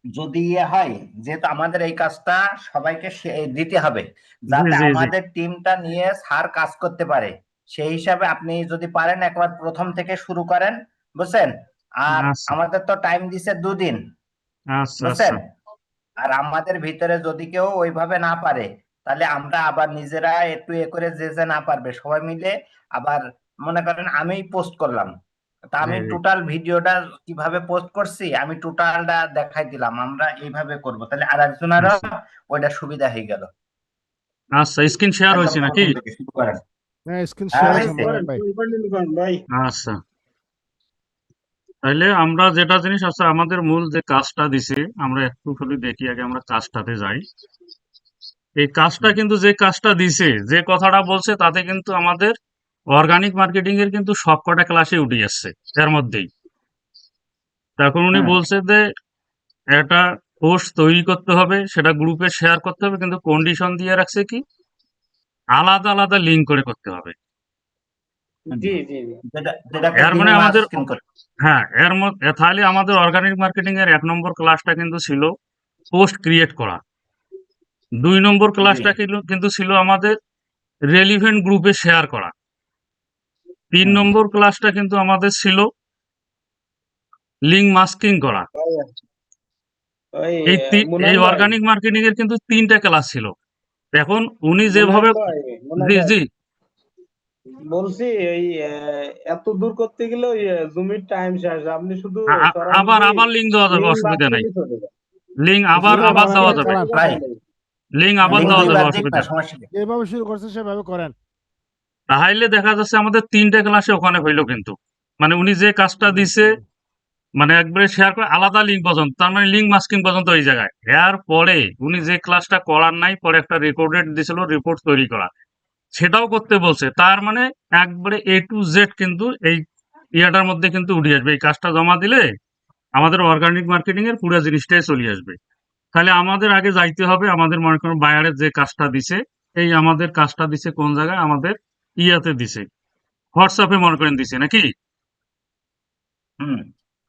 যদি হয়, যেহেতু আমাদের এই কাজটা সবাইকে দিতে হবে, জি যাতে জি জি। আমাদের টিমটা নিয়ে স্যার কাজ করতে পারে, সেই হিসাবে আপনি যদি পারেন একবার প্রথম থেকে শুরু করেন, বুঝছেন? আর আচ্ছা আমাদের তো টাইম দিছে 2 দিন, আচ্ছা আচ্ছা। বুঝছেন? আর আমাদের ভিতরে যদি কেউ ওইভাবে না পারে, তাহলে আমরা আবার নিজেরা একটু করে যে যে না পারবে সবাই মিলে আবার, মনে করেন আমি পোস্ট করলাম, তা জি আমি জি। টোটাল ভিডিওটা কিভাবে পোস্ট করছি আমি টোটালটা দেখাই দিলাম, আমরা এইভাবে করব, তাহলে আর একজনেরও আচ্ছা ওইটা সুবিধা হয়ে গেল। আচ্ছা, স্ক্রিন শেয়ার একদম হয়েছে নাকি? প্রথম থেকে শুরু করেন। হ্যাঁ, স্ক্রিন হ্যাঁ শেয়ার হ্যাঁ আছে হয়েছে। মোবাইল করেন, ভাই। শুরু করেন করেন ভাই। আচ্ছা, তাইলে আমরা যেটা জিনিস আছে, আমাদের মূল যে কাজটা দিছে, আমরা একটু খালি দেখি আগে, আমরা কাজটাতে যাই। এই কাজটা কিন্তু, যে কাজটা দিছে, যে কথাটা বলছে, তাতে কিন্তু আমাদের অর্গানিক মার্কেটিং এর কিন্তু সবকটা ক্লাসে উঠে যাচ্ছে এর মধ্যেই। তখন উনি হুম। বলছে যে একটা পোস্ট তৈরি করতে হবে, সেটা গ্রুপে শেয়ার করতে হবে, কিন্তু কন্ডিশন দিয়ে রাখছে কি, আলাদা আলাদা লিঙ্ক করে করতে হবে। হুম। জি জি জি। যেটাকে এর লিঙ্ক মানে আমাদের, মাস্কিং করে। হ্যাঁ, এর মধ্যে তাহলে আমাদের অর্গানিক মার্কেটিং এর 1 নম্বর ক্লাসটা কিন্তু ছিল পোস্ট ক্রিয়েট করা। 2 নম্বর জি। ক্লাসটা কিন্তু ছিল আমাদের রেলিভেন্ট গ্রুপে শেয়ার করা। তিন হুম। নম্বর ক্লাসটা কিন্তু আমাদের ছিল লিঙ্ক মাস্কিং করা। ভাই, ওই এই মুনান ভাই, অর্গানিক মার্কেটিং এর কিন্তু 3টা ক্লাস ছিল। এখন উনি মুনান যেভাবে, ভাই, মুনান জি ভাই জি, বলছি এই এত দূর করতে গেলে ওই জুমির টাইম শেষ, আপনি শুধু আবার সরাসরি আবার লিঙ্ক দেওয়া যাবে, লিঙ্ক অসুবিধা নাই। বাতিলই চলে যায়। লিঙ্ক আবার শুরু আবার করেন দেওয়া ভাই, যাবে, চালান। ভাই, লিঙ্ক আবার আপনি লিঙ্ক দেওয়া যাবে, দুইবার দিক না, অসুবিধা নেই। সমস্যা নেই। যেভাবে শুরু করছে সেভাবে করেন। তাহলে দেখা যাচ্ছে আমাদের 3টে ক্লাসে ওখানে হইলো কিন্তু, মানে উনি যে কাজটা হুম, দিছে, হুম। মানে একবারে শেয়ার করে আলাদা লিঙ্ক পর্যন্ত, তার মানে লিঙ্ক মাস্কিং পর্যন্ত এই জায়গায়। এর পরে উনি যে ক্লাসটা করার নাই, পরে একটা রেকর্ডেড দিছিল রিপোর্ট তৈরি করা, সেটাও করতে বলছে। তার মানে একবারে এ টু জেড কিন্তু এই ইয়াটার মধ্যে কিন্তু উঠে আসবে। এই কাজটা জমা দিলে আমাদের অর্গানিক মার্কেটিং এর পুরো জিনিসটাই চলে আসবে। তাহলে আমাদের আগে যাইতে হবে, আমাদের মনে করেন বায়ারের যে কাজটা দিছে, এই আমাদের কাজটা দিছে কোন জায়গায়, আমাদের ইয়াতে দিছে, হোয়াটসঅ্যাপে মনে করেন দিছে নাকি। হুম।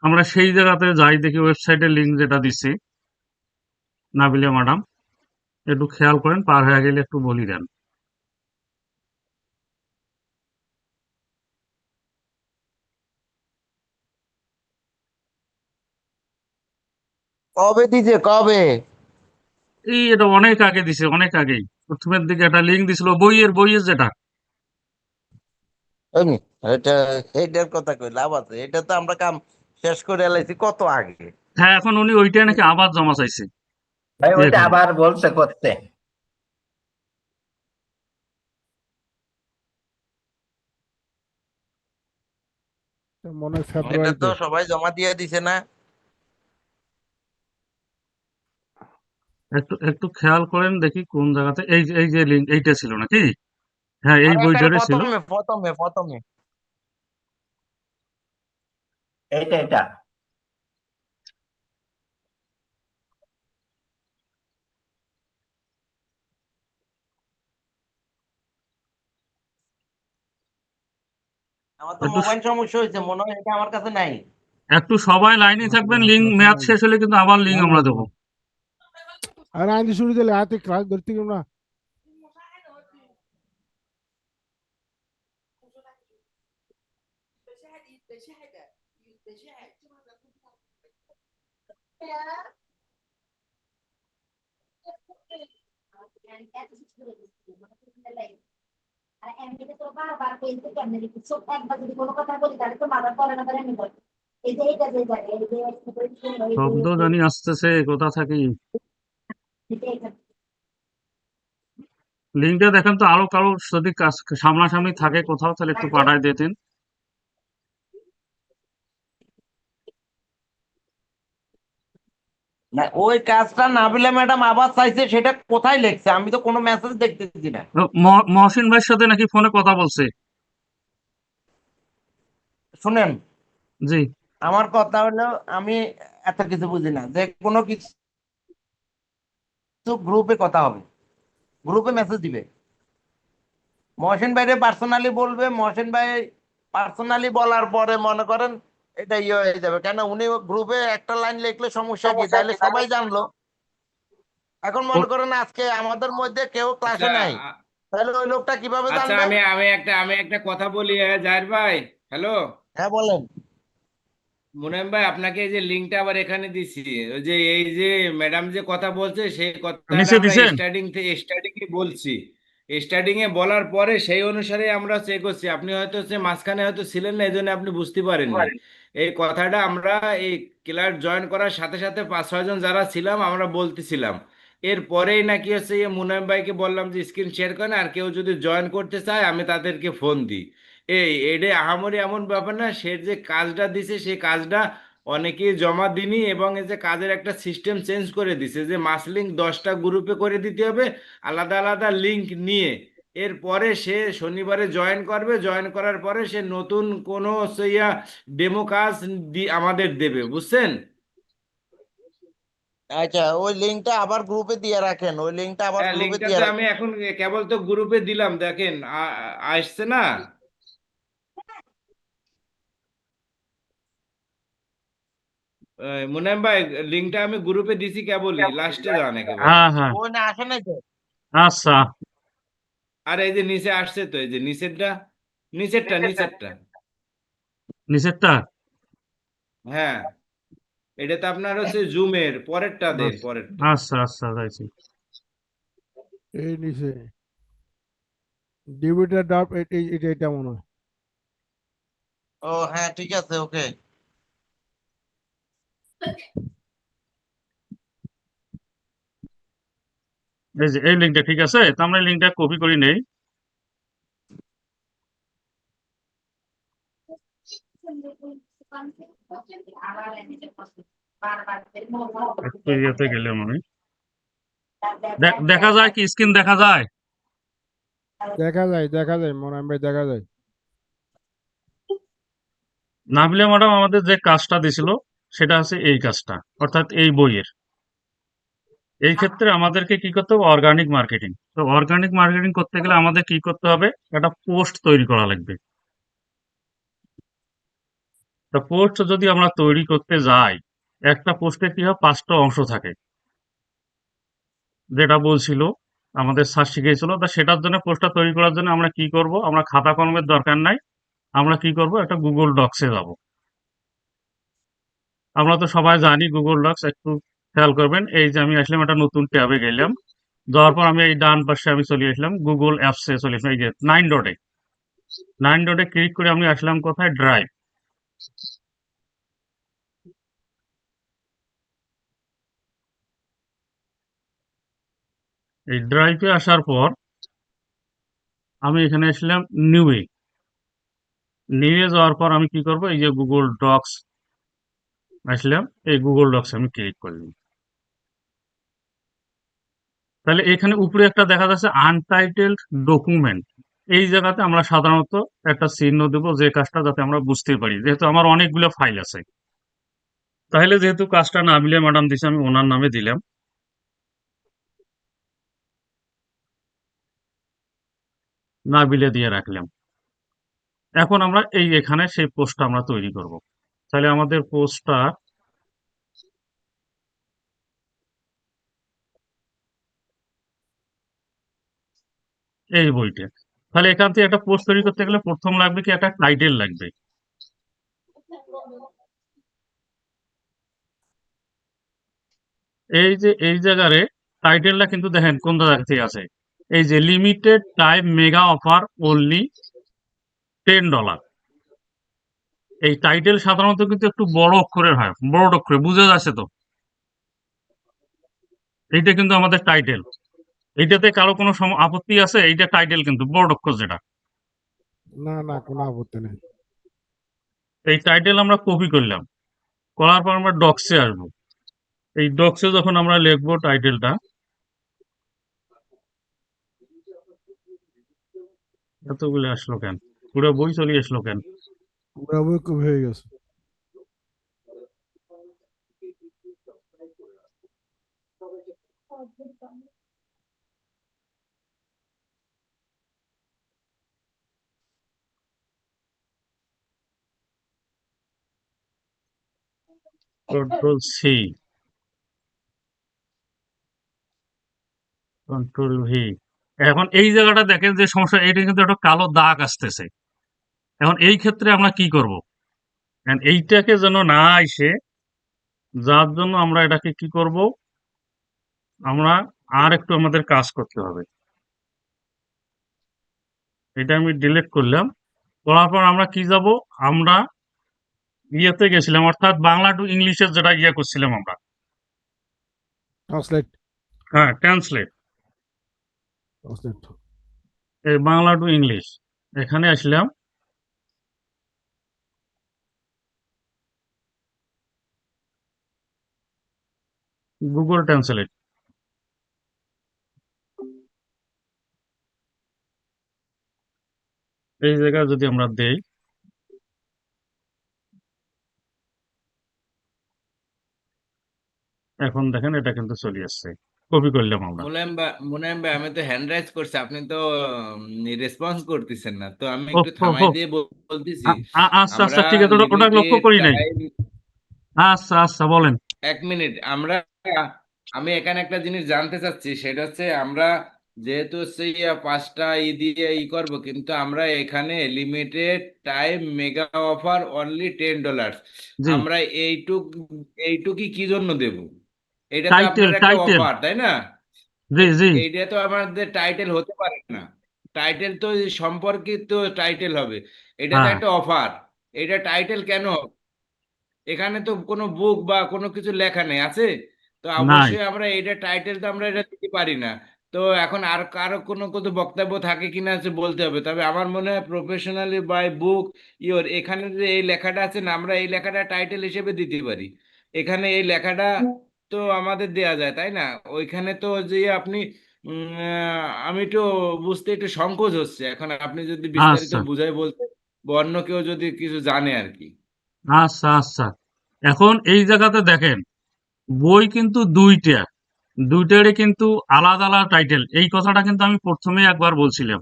আমরা সেই জায়গাতে যাই, দেখি ওয়েবসাইটের লিঙ্ক যেটা দিছে নাবিলা ম্যাডাম, একটু খেয়াল করেন, পার হয়ে গেলে একটু বলি দেন। কবে দিছে কবে? এই এটা অনেক আগে দিছে, অনেক আগেই। প্রথমের দিকে একটা লিঙ্ক দিছিল, বইয়ের যেটা। আমি এটা এইটার কথা কই, লাভ আছে? এটা তো আমরা কাম শেষ করে এলাইছি কত আগে। হ্যাঁ, এখন উনি ওইটাই নাকি আবার জমা চাইছে। ভাই ইয়ে ওইটা করে, আবার বলছে করতে। মনে হয় এটা তো ফেব্রুয়ারিতে। সবাই জমা দিয়ে দিছে না? একটু একটু খেয়াল করেন দেখি কোন জায়গাতে, এই যে লিঙ্ক এইটা ছিল নাকি। হ্যাঁ, এই আর একেবারে বইটারে ছিল। প্রথমে প্রথমে প্রথমে এইটা এটা। আমার তো একটু মোবাইল সমস্যা হয়েছে, মনে হয় এটা আমার কাছে নাই। একটু সবাই লাইনে আমার থাকবেন, আমার লিঙ্ক কাছে ম্যাচ নাই। শেষ হলে কিন্তু আবার লিঙ্ক না না আমরা না, দেবো। আর আইন শুরু দিলে হাতে ক্লাস ধরতে গেল না। শব্দ জানি আসতেছে কোথা থাকি। লিঙ্কটা দেখেন তো, আরো কারো যদি সামনাসামনি থাকে কোথাও, তাহলে একটু পাঠায় দিতেন। না, ওই কাজটা নাবিলা ম্যাডাম আবার চাইছে, সেটা কোথায় লেখছে? আমি তো কোনো মেসেজ দেখতেছি না। মহসিন ভাইয়ের সাথে নাকি ফোনে কথা বলছে। শুনেন, জি। আমার কথা হলো, আমি এত কিছু বুঝি না। যে কোনো কিছু গ্রুপে কথা হবে, গ্রুপে মেসেজ দিবে, মহসিন ভাইরে পার্সোনালি বলবে। মহসিন ভাই পার্সোনালি বলার পরে মনে করেন এটা ইয়ে হয়ে যাবে, কেন উনি গ্রুপে একটা লাইন লিখলে সমস্যা কি, তাহলে সবাই জানলো। এখন মনে ও- করেন আজকে আমাদের মধ্যে কেউ আচ্ছা ক্লাসে নাই, তাহলে ওই লোকটা কিভাবে আচ্ছা, জানবে? আমি একটা কথা বলি, জাহির ভাই। হ্যালো, হ্যাঁ বলেন। মুনেম ভাই, আপনাকে এই যে লিঙ্কটা আবার এখানে দিছি। ওই যে এই যে ম্যাডাম যে কথা বলছে, সেই কথাটা নিচে আমরা দিছেন? স্টার্টিং এ বলছি। স্টার্টিং এ বলার পরে সেই অনুসারে আমরা চেক করছি। আপনি হয়তো সে মাঝখানে হয়তো ছিলেন না, এই জন্য আপনি বুঝতে পারেননি। এই কথাটা আমরা এই ক্লাস জয়েন করার সাথে সাথে 5-6 জন যারা ছিলাম আমরা বলতেছিলাম। এরপরেই নাকি হচ্ছে মুনায়েম ভাইকে বললাম যে স্ক্রিন শেয়ার করেন, আর কেউ যদি জয়েন করতে চায় আমি তাদেরকে ফোন দিই। এটা আহামরি এমন ব্যাপার না। সে যে কাজটা দিছে সেই কাজটা অনেকেই জমা দিনি, এবং এই যে কাজের একটা সিস্টেম চেঞ্জ করে দিছে যে মাস লিঙ্ক 10টা গ্রুপে করে দিতে হবে, আলাদা আলাদা লিঙ্ক নিয়ে। এরপরে সে শনিবারে জয়েন করবে, জয়েন করার পরে সে নতুন কোনো সেইয়া ডেমো কাজ আমাদের দেবে, বুঝছেন? আচ্ছা, ওই লিঙ্কটা আবার গ্রুপে দিয়ে রাখেন, ওই লিঙ্কটা আবার হ্যাঁ, গ্রুপে লিঙ্কটা দিয়ে তো আমি রাখেন। এখন কেবল তো গ্রুপে দিলাম, দেখেন আসছে না। মুনায়েম ভাই, লিঙ্কটা আমি গ্রুপে দিছি, কেবলই লাস্টে যান একেবারে। হ্যাঁ, হ্যাঁ। ওই না আসে নাই তো? আচ্ছা। আর এই যে নিচে আসছে তো, এই যে নিচেরটা, নিচেরটা নিচেরটা। নিচেরটা? হ্যাঁ, এটা তো আপনার হচ্ছে জুমের পরেরটা, দেন আচ্ছা, পরেরটা। আচ্ছা, আচ্ছা, যাইছি। এই নিচে ডিবিটা ডাব এটা এটা মনে হয়। ও হ্যাঁ, ঠিক আছে, ওকে। এই যে এই লিঙ্কটা ঠিক আছে, তো আমরা এই লিঙ্কটা কপি করি নেই। একটু ইয়েতে গেলাম আমি। দেখা যায় কি, স্ক্রিন দেখা যায়? দেখা যায় মনে হয় ভাই, দেখা যায়। নাবিলা ম্যাডাম আমাদের যে কাজটা দিছিল সেটা হচ্ছে এই কাজটা, অর্থাৎ এই বইয়ের। এই ক্ষেত্রে আমাদেরকে কি করতে হবে? Organic marketing. তো অর্গানিক মার্কেটিং করতে গেলে আমাদের কি করতে হবে? একটা পোস্ট তৈরি করা লাগবে। তা পোস্ট যদি আমরা তৈরি করতে যাই, একটা পোস্টে কি হয়? 5টা অংশ থাকে, যেটা বলছিল আমাদের স্যার শিখিয়েছিল। তা সেটার জন্য, পোস্টটা তৈরি করার জন্য আমরা কি করব? আমরা খাতা কলমের দরকার নাই। আমরা কি করব? একটা গুগল ডক্সে যাব। আমরা তো সবাই জানি গুগল ডক্স, একটু খেয়াল করবেন। এই যে আমি আসলাম একটা নতুন ট্যাবে গেলাম, যাওয়ার পর আমি এই ডান পাশে আমি চলে আসলাম গুগল অ্যাপসে, চলে আসলাম এই যে 9 ডটে। 9 ডটে ক্লিক করে আমি আসলাম কোথায়? ড্রাইভ। এই ড্রাইভে আসার পর আমি এখানে আসলাম নিউয়ে। নিউয়ে যাওয়ার পর আমি কি করব? এই যে গুগল ডক্স আসলাম, এই গুগল ডক্স আমি ক্লিক করলাম। তাহলে এখানে উপরে একটা দেখা যাচ্ছে আনটাইটেলড ডকুমেন্ট। এই জায়গাতে আমরা সাধারণত একটা চিহ্ন দেব, যে কাজটা যাতে আমরা বুঝতে পারি, যেহেতু আমার অনেকগুলো ফাইল আছে। তাহলে যেহেতু কাজটা নাবিলা ম্যাডাম দিছে, আমি ওনার নামে দিলাম, নাবিলা দিয়ে রাখলাম। এখন আমরা এই এখানে সেই পোস্টটা আমরা তৈরি করব। তাহলে আমাদের পোস্টটা এই বইটা। তাহলে এখান থেকে একটা পোস্ট তৈরি করতে গেলে প্রথম লাগবে কি? একটা টাইটেল লাগবে। এই যে এই জায়গারে টাইটেলটা কিন্তু দেখেন কোন জায়গা থেকে আছে। এই যে limited time mega offer only $10। এই টাইটেল সাধারণত কিন্তু একটু বড় অক্ষরের হয়, বড় অক্ষরে বুঝা যাচ্ছে তো। এইটা কিন্তু আমাদের টাইটেল। এইটাতে কারো কোনো আপত্তি আছে? এইটা টাইটেল কিন্তু বড় অক্ষর যেটা। না না, কোনো আপত্তি নেই। এই টাইটেল আমরা কপি করলাম, করার পর আমরা ডক্সে আসবো। এই ডক্সে যখন আমরা লিখবো টাইটেলটা, এতগুলো আসলো কেন? পুরো বই চলে আসলো কেন? পুরা বই কপি হয়ে গেছে। Control C, control V. এখন এই জায়গাটা দেখেন যে সমস্যা, এটা কিন্তু একটা কালো দাগ আসতেছে। এখন এই ক্ষেত্রে আমরা কি করব? এখন এইটাকে যেন না আইসে, যার জন্য আমরা এটাকে কি করব, আমরা আর একটু আমাদের কাজ করতে হবে। এটা আমি ডিলিট করলাম। করার পর আমরা কি যাব, আমরা ইয়েতে গেছিলাম, অর্থাৎ বাংলা টু ইংলিশের যেটা ইয়ে করছিলাম আমরা, ট্রান্সলেট হ্যাঁ ট্রান্সলেট, ট্রান্সলেট এই বাংলা টু ইংলিশ এখানে আসলাম। গুগল ট্রান্সলেট, এই জায়গায় যদি আমরা দেই, এখন দেখেন এটা কিন্তু চলে আসছে, কপি করলাম আমরা। মুলায়ম ভাই আমি তো হ্যান্ড রাইজ করছি, আপনি তো রেসপন্স করতেছেন না, তো আমি ও একটু হো থামাই হো, দিয়ে বলতেছি। আচ্ছা আমরা আচ্ছা ঠিক আছে, ওটা লক্ষ্য লিমিটেড করি নাই। টাইম, আচ্ছা আচ্ছা বলেন। 1 মিনিট, আমি এখানে একটা জিনিস জানতে চাচ্ছি, সেটা হচ্ছে আমরা যেহেতু হচ্ছে 5টা দিয়ে করবো, কিন্তু আমরা এখানে limited time mega offer only $10, জি, আমরা এইটুকি কি জন্য দেব? এটা তো টাইটেল আপনার একটা টাইটেল, অফার, তাই না? জি জি, এইটা তো আমাদের টাইটেল হতে পারে না, টাইটেল তো সম্পর্কিত টাইটেল হবে, এটা তো হ্যাঁ, একটা অফার, এটা টাইটেল কেন? এখানে তো কোনো বুক বা কোনো কিছু লেখা নেই, আছে? তো নাই। অবশ্যই আমরা এটা টাইটেল তো আমরা এটা দিতে পারি না। তো এখন আর কারো কোনো কোনো বক্তব্য থাকে কিনা হচ্ছে বলতে হবে, তবে আমার মনে হয় প্রফেশনালি বাই বুক ইওর, এখানে যে এই লেখাটা আছে না, আমরা এই লেখাটা টাইটেল হিসেবে দিতে পারি। এখানে এই লেখাটা তো আমাদের দেয়া যায়, তাই না? ওইখানে তো যে আপনি আমি তো বুঝতে একটু সংকোচ হচ্ছে, এখন আপনি যদি বিস্তারিত আচ্ছা বুঝাই বলতে, বা অন্য কেউ যদি কিছু জানে আর কি। আচ্ছা আচ্ছা, এখন এই জায়গাতে দেখেন, বই কিন্তু দুইটা, দুইটারই কিন্তু আলাদা আলাদা টাইটেল। এই কথাটা কিন্তু আমি প্রথমেই একবার বলছিলাম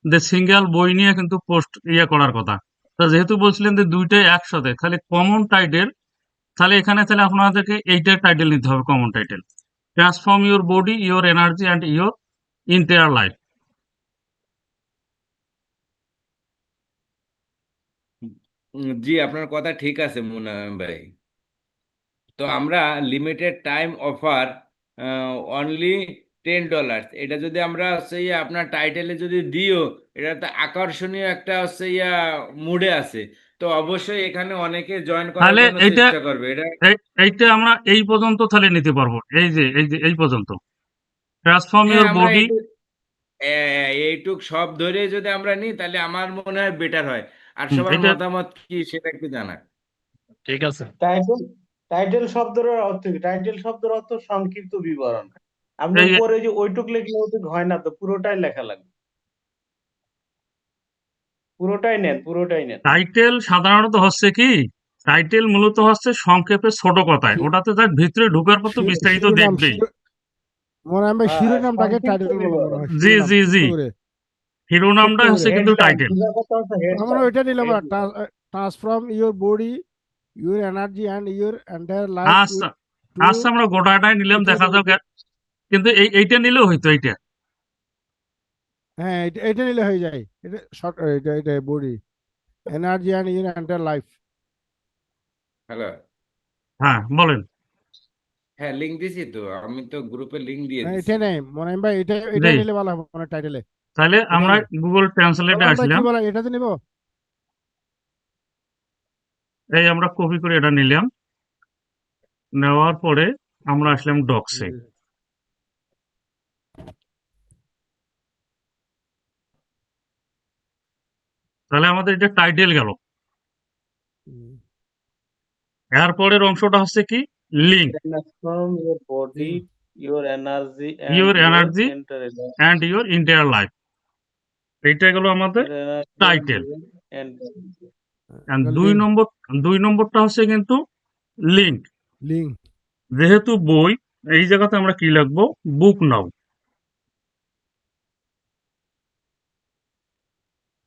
যে সিঙ্গেল বই নিয়ে কিন্তু পোস্ট ইয়ে করার কথা। তা যেহেতু বলছিলেন যে দুইটাই একসাথে, তাহলে কমন টাইটেল, তাহলে এখানে তাহলে আপনাদেরকে এইটার টাইটেল নিতে হবে, common title, transform your body, your energy and your entire life. জি, আপনার কথা ঠিক আছে মুনায়ম ভাই। তো আমরা লিমিটেড টাইম অফার অনলি $10, এটা যদি আমরা হচ্ছে আপনার টাইটেলে যদি দিও, এটা তো আকর্ষণীয় একটা হচ্ছে মুডে আছে, তো অবশ্যই এখানে অনেকে জয়েন করার তাহলে জন্য এইটা, চেষ্টা করবে এটা। এইটা আমরা এই পর্যন্ত তাহলে নিতে পারবো, এই যে এই পর্যন্ত, ট্রান্সফর্ম হ্যাঁ, ইউর আমরা বডি। এইটুক সব ধরে যদি আমরা নিই, তাহলে আমার মনে হয় বেটার হয়। আর সবার এটা মতামত কি সেটা একটু জানা। ঠিক আছে। টাইটেল টাইটেল শব্দের অর্থ কি? টাইটেল শব্দের অর্থ সংক্ষিপ্ত বিবরণ। আপনি এই উপরে যে ওইটুক লিখলে ওইটুক হয় না, তো পুরোটাই লেখা লাগবে, পুরোটাই নেন, পুরোটাই নেন। টাইটেল সাধারণত হচ্ছে কি, টাইটেল মূলত হচ্ছে সংক্ষেপে ছোট কথায়, ওটাতে তার ভিতরে ঢোকার পর তো বিস্তারিত শিরোনাম দেখবেই। মনে হয় আমরা হ্যাঁ, শিরোনামটাকে সংক্ষিপ্ত টাইটেল বলা মনে বিবরণ। হয়, জি শিরোনাম জি জি, ছোট্ট করে ছোট্ট শিরোনামটা করে হচ্ছে কিন্তু হেডলাইন, টাইটেল। বুঝার কথা হচ্ছে আমরা হেডলাইন। ওইটা নিলাম, headline transform your body, your energy and your entire life আচ্ছা টু, আচ্ছা, আমরা গোটাটাই নিলাম, এটা দেখা যাক। কিন্তু এইটা নিলেও হইতো এইটা। হ্যাঁ এটা নিলে হয়ে যায়, এটা শর্ট, এটা body, energy and your entire life. Hello, হ্যাঁ বলেন। হ্যাঁ লিঙ্ক দিছি তো, আমি তো গ্রুপে লিঙ্ক দিয়ে হ্যাঁ দিছি। এটা নেই মনে হয় ভাই, এটা জি, নিলে ভালো হবে মানে টাইটেলে। তাহলে এটা আমরা নেই, গুগল ট্রান্সলেটে বলেন ভাই কি আসলাম। বলেন, এটাতে নিব। এই আমরা কপি করে এটা নিলাম, নেওয়ার পরে আমরা আসলাম ডক্সে। তাহলে আমাদের এটা টাইটেল গেল। এরপরের অংশটা হচ্ছে কি, link, transform your body, your energy and your your energy enter and your entire life, এইটা গেল আমাদের your energy title. And and দুই নম্বরটা হচ্ছে কিন্তু লিঙ্ক। লিঙ্ক। যেহেতু বই, এই জায়গাতে আমরা কি লিখবো, বুক নাও,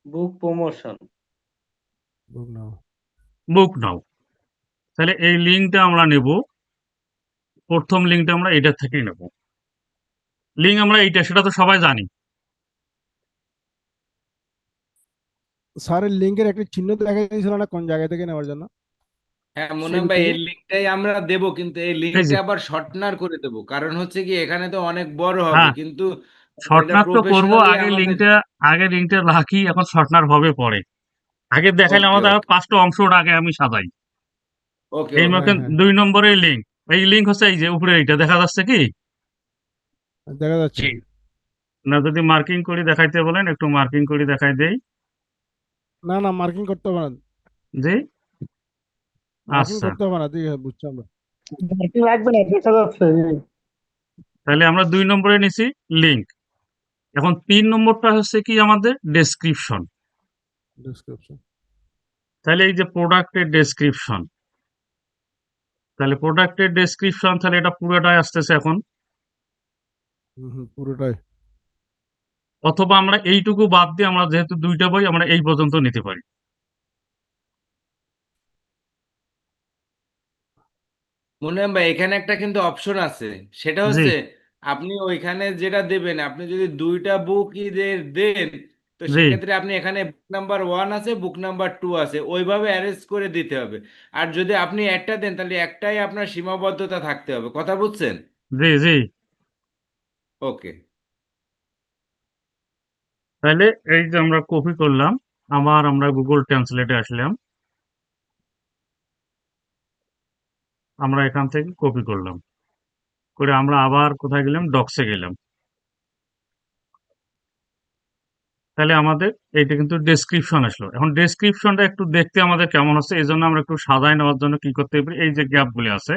বুক প্রমোশন। বুক নাও। বুক নাও। তাহলে এই লিঙ্কটা আমরা নেব, প্রথম লিঙ্কটা আমরা এটার থেকেই নেব। লিঙ্ক আমরা এইটা, সেটা তো সবাই জানি। স্যারের লিঙ্কের একটা চিহ্ন দেখা গেছিল না কোন জায়গা থেকে নেওয়ার জন্য? হ্যাঁ মনে শুরু ভাই, থেকে? এই লিঙ্কটাই আমরা দেব, কিন্তু এই এই যে, লিঙ্কটা আবার শর্টনার করে দেব। কারণ হচ্ছে কি, এখানে তো অনেক বড় হবে, হ্যাঁ, কিন্তু এটা শর্টনার তো করব। প্রফেশনালি আগে আমাদের। লিঙ্কটা, রাখি, এখন শর্টনার হবে পরে। আগে দেখাইলে ওকে আমাদের ওকে 5টা অংশ আগে আমি সাজাই। ওকে এই ওকে। হ্যাঁ মতন হ্যাঁ 2 নম্বরের লিঙ্ক। এই লিঙ্ক হচ্ছে এই যে উপরে, এইটা দেখা যাচ্ছে কি? দেখা যাচ্ছে। না, যদি মার্কিং করি দেখাইতে বলেন, একটু মার্কিং করে দেখাই দেই। না না, মার্কিং করতে হবে না, জি, মার্কিং আচ্ছা। করতে হবে না, ঠিক আছে, বুঝছি আমরা। লাগবে না, দেখা যাচ্ছে। তাহলে আমরা 2 নম্বরে নিছি লিঙ্ক। এখন 3 নম্বরটা হচ্ছে কি আমাদের ডেসক্রিপশন। ডেসক্রিপশন। তাহলে এই যে প্রোডাক্টের ডেসক্রিপশন, তাহলে প্রোডাক্টের ডেসক্রিপশন, তাহলে এটা পুরোটাই আসতেছে এখন। পুরোটাই। অথবা আমরা এইটুকু বাদ দিয়ে, আমরা যেহেতু 2টা বই, আমরা এই পর্যন্ত নিতে পারি। মুন্নাফা ভাই, এখানে একটা কিন্তু অপশন আছে। সেটা জি, হচ্ছে, আপনি ওইখানে যেটা দেবেন, আপনি যদি দুইটা বুকই দেন, তো জি, সেক্ষেত্রে আপনি এখানে বুক নাম্বার 1 আছে, বুক নাম্বার 2 আছে, ওইভাবে অ্যারেঞ্জ করে দিতে হবে। আর যদি আপনি একটা দেন, তাহলে একটাই আপনার সীমাবদ্ধতা থাকতে হবে। কথা বুঝছেন? জি, জি। ওকে। তাহলে এই যে আমরা কপি করলাম, আবার আমরা গুগল ট্রান্সলেটে আসলাম, আমরা এখান থেকে কপি করলাম, করে আমরা আবার কোথায় গেলাম, ডক্সে গেলাম। তাহলে আমাদের এইটা কিন্তু ডেসক্রিপশন আসলো। এখন ডেসক্রিপশনটা একটু দেখতে আমাদের কেমন হচ্ছে, এই জন্য আমরা একটু সাজায় নেওয়ার জন্য কি করতে পারি, এই যে গ্যাপগুলি আছে,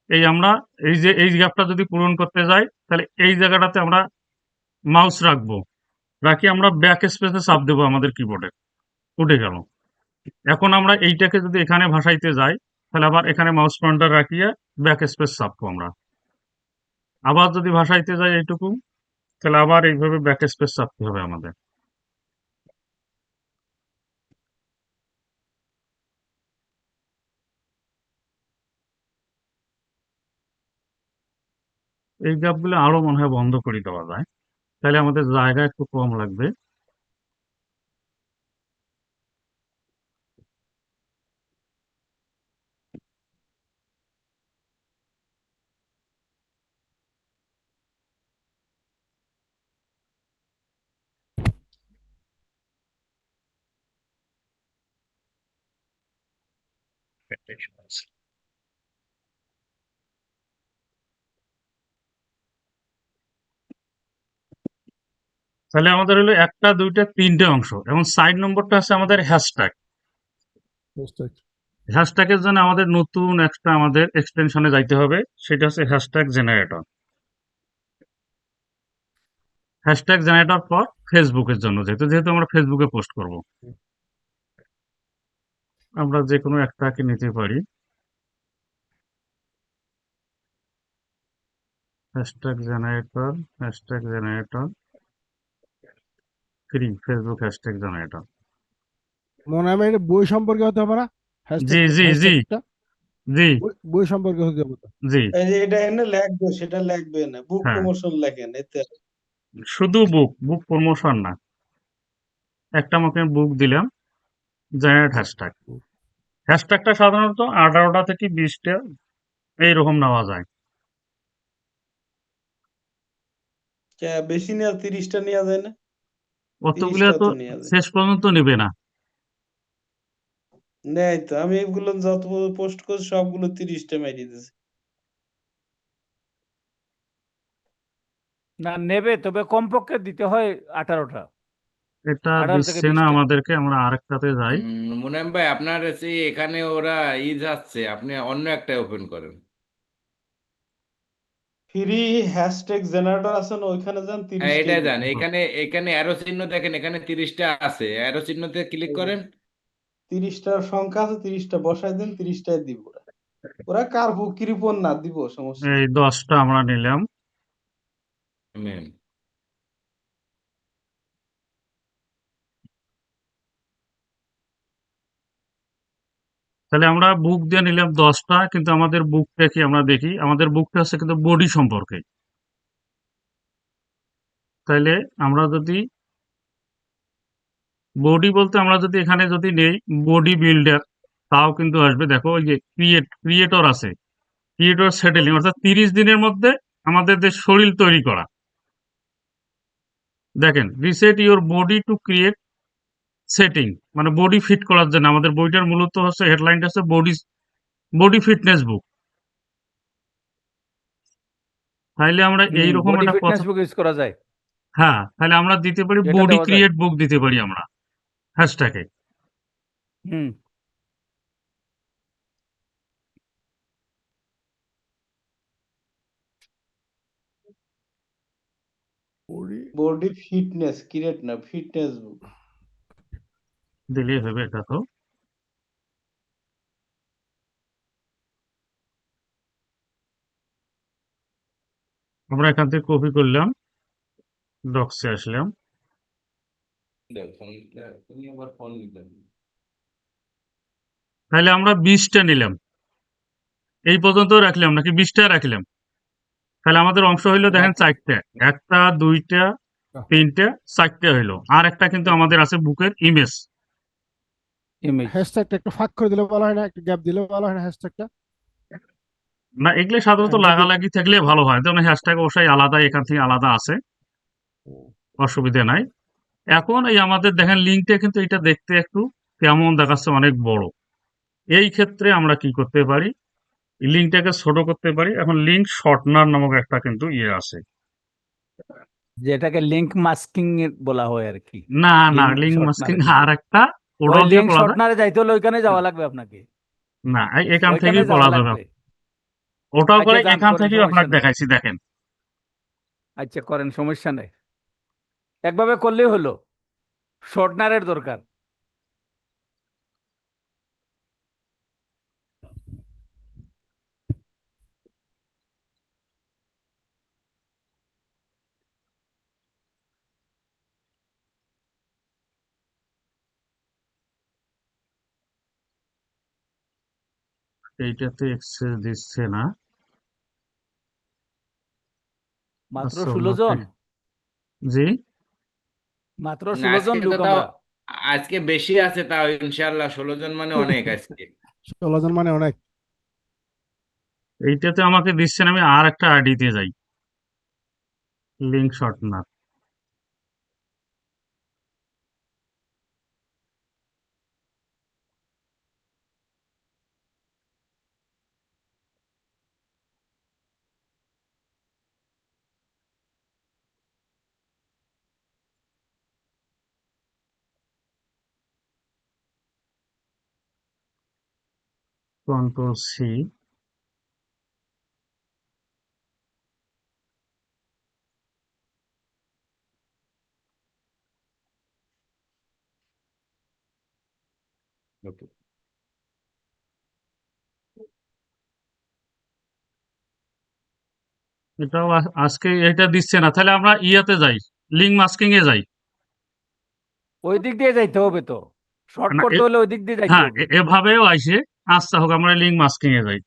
এই আমরা এই গ্যাপটা যদি পূরণ করতে যাই, তাহলে এই জায়গাটাতে আমরা মাউস রাখবো, রাখি আমরা ব্যাক স্পেসে চাপ দেবো আমাদের কিবোর্ডে, উঠে গেল। এখন আমরা এইটাকে যদি এখানে ভাসাইতে যাই, তাহলে আবার এখানে মাউস পয়েন্টার রাখিয়ে ব্যাক স্পেস চাপবো আমরা। আবার যদি ভাসাইতে যাই এইটুকু, তাহলে আবার এইভাবে ব্যাক স্পেস চাপতে হবে আমাদের। এই গ্যাপগুলো আরো মনে হয় বন্ধ করে দেওয়া যায়, তাহলে আমাদের জায়গা একটু কম লাগবে। তাহলে আমাদের হলো 1টা 2টা 3টে অংশ। এখন সাইড নম্বরটা আছে আমাদের হ্যাশট্যাগ। বুঝতে। হ্যাশট্যাগের জন্য আমাদের নতুন একটা আমাদের এক্সটেনশনে যাইতে হবে, সেটা হচ্ছে হ্যাশট্যাগ জেনারেটর। হ্যাশট্যাগ জেনারেটর পর ফেসবুকের জন্য, যেহেতু যেহেতু আমরা ফেসবুকে পোস্ট করব, আমরা যে কোনো একটাকে নিতে পারি। Hashtag generator, hashtag generator free, Facebook hashtag generator. মনে হয় এটা বই সম্পর্কে হতে হবে না? জি, হ্যাশট্যাগ, জি, জি, হ্যাশট্যাগটা জি, বই সম্পর্কে হতে হবে তো? জি, এই যে এটা এনে লিখবে, সেটা লিখবে না, বুক হ্যাঁ, প্রমোশন লেখেন এতে। শুধু বুক প্রমোশন না, একটা আমাকে বুক দিলাম, জেনারেট হ্যাশট্যাগ। হ্যাশট্যাগটা সাধারণত 18টা থেকে 20টা এইরকম নেওয়া যায়। বেশি নেওয়া, 30টা নেওয়া যায় না? অতগুলো 30টা তো তো নেওয়া যায়। শেষ পর্যন্ত নেবে না। নেয় তো, আমি এগুলো যত পোস্ট করছি সবগুলো 30টা মেরিয়ে দিয়েছি। না নেবে, তবে কমপক্ষে দিতে হয় 18টা, এটা 18 থেকে দিচ্ছে না 20টা। আমাদেরকে, আমরা আরেকটাতে যাই। মুনাম ভাই, আপনার সেই এখানে ওরা যাচ্ছে, আপনি অন্য একটা ওপেন করেন। ফ্রি হ্যাশট্যাগ জেনারেটর আছে না, ওইখানে যান, হ্যাঁ 30টাই এটাই দিব। জান, এখানে এখানে অ্যারো চিহ্ন দেখেন, এখানে 30টা আছে, অ্যারো চিহ্নতে ক্লিক এই যে করেন। 30টার সংখ্যা আছে, 30টা বসাই দেন, 30টাই দিব। ওরা ওরা কার কৃপণ না, দিব, সমস্যা এই নেই। 10টা আমরা নিলাম। হুম। তাহলে আমরা বুক দিয়ে নিলাম 10টা, কিন্তু আমাদের বুকটা কি আমরা দেখি, আমাদের বুকটা হচ্ছে কিন্তু বডি সম্পর্কে। তাইলে আমরা যদি বডি বলতে আমরা যদি এখানে যদি নেই বডি বিল্ডার, তাও কিন্তু আসবে। দেখো ওই যে ক্রিয়েটর আছে, ক্রিয়েটর সেটেলিং, অর্থাৎ 30 দিনের মধ্যে আমাদের যে শরীর তৈরি করা। দেখেন, reset your body to create setting, মানে বডি ফিট করার জন্য। আমাদের বইটার মূলত হচ্ছে হেডলাইনটা হচ্ছে বডি ফিটনেস বুক। তাইলে আমরা এইরকম বডি একটা ফিটনেস কথা, বুক ইউজ করা যায়, হ্যাঁ, তাহলে আমরা দিতে পারি এটা বডি দেওয়া যায়। ক্রিয়েট বুক দিতে পারি আমরা হ্যাশট্যাগে। হুম বডি বডি ফিটনেস ক্রিয়েট না, ফিটনেস বুক। দিলেই হবে এটা তো। আমরা এখান থেকে কপি করলাম, ডক্সে আসলাম। তাহলে আমরা 20টা নিলাম, এই পর্যন্ত রাখলাম নাকি 20টা রাখলাম? তাহলে আমাদের অংশ হইলো দেখেন 4টে, 1টা 2টা 3টে 4টে হইলো। আর একটা কিন্তু আমাদের আছে বুকের ইমেজ। ইমেজ। হ্যাশট্যাগটা একটু ফাঁক করে দিলে ভালো হয় না, একটু গ্যাপ দিলে ভালো হয় না হ্যাশট্যাগটা? না, এগুলো সাধারণত আমরা লাগালাগি থাকলে ভালো হয়, যেমন হ্যাশট্যাগ অবশ্যই আলাদা, এখান থেকে আলাদা আছে, অসুবিধা নাই। এখন এই আমাদের দেখেন লিঙ্কটা কিন্তু এটা দেখতে একটু কেমন দেখাচ্ছে, অনেক বড়। এই ক্ষেত্রে আমরা কি করতে পারি, লিঙ্কটাকে ছোট করতে পারি। এখন লিঙ্ক শর্টনার নামক একটা কিন্তু ইয়ে আছে। যেটাকে লিংক মাস্কিং বলা হয় আর কি। না না, লিংক লিঙ্ক মাস্কিং শর্টনারে আর একটা, ওই ওটাও দিয়ে লিংক করা যায়। শর্টনারে যাইতে হলে ওইখানে যাওয়া লাগবে আপনাকে, না, এখান ওইখানে থেকেই যাওয়া করা যাবে। লাগবে। ওটাও আচ্ছা করে, যান, এখান করেন, থেকেই সমস্যা আপনাকে নেই। দেখাইছি, দেখেন। আচ্ছা করেন, সমস্যা নেই, একভাবে করলেই হলো, শর্টনারের দরকার। এইটাতে এক্সেস দিচ্ছে না। মাত্র আচ্ছা, 16 অন্যতে। জন, জি। মাত্র না, 16 জন আজকে তো লোক তাও আমরা। আজকে বেশি আছে, তাও ইনশাল্লাহ 16 জন মানে অনেক আজকে। 16 জন মানে অনেক। এইটাতে আমাকে দিচ্ছে না, আমি আর একটা আইডি দিয়ে যাই, লিঙ্ক শর্টনার। Control C. এটাও আজকে এটা দিচ্ছে না, তাহলে আমরা ইয়াতে যাই, লিঙ্ক মাস্কিং এ যাই। ওই দিক দিয়ে যাইতে হবে তো, শর্ট না, করতে হলে ওই দিক দিয়ে যাইতে হ্যাঁ, হবে। এভাবেও আইসে। আচ্ছা হোক, আমরা লিঙ্ক মাস্কিং এ যাই।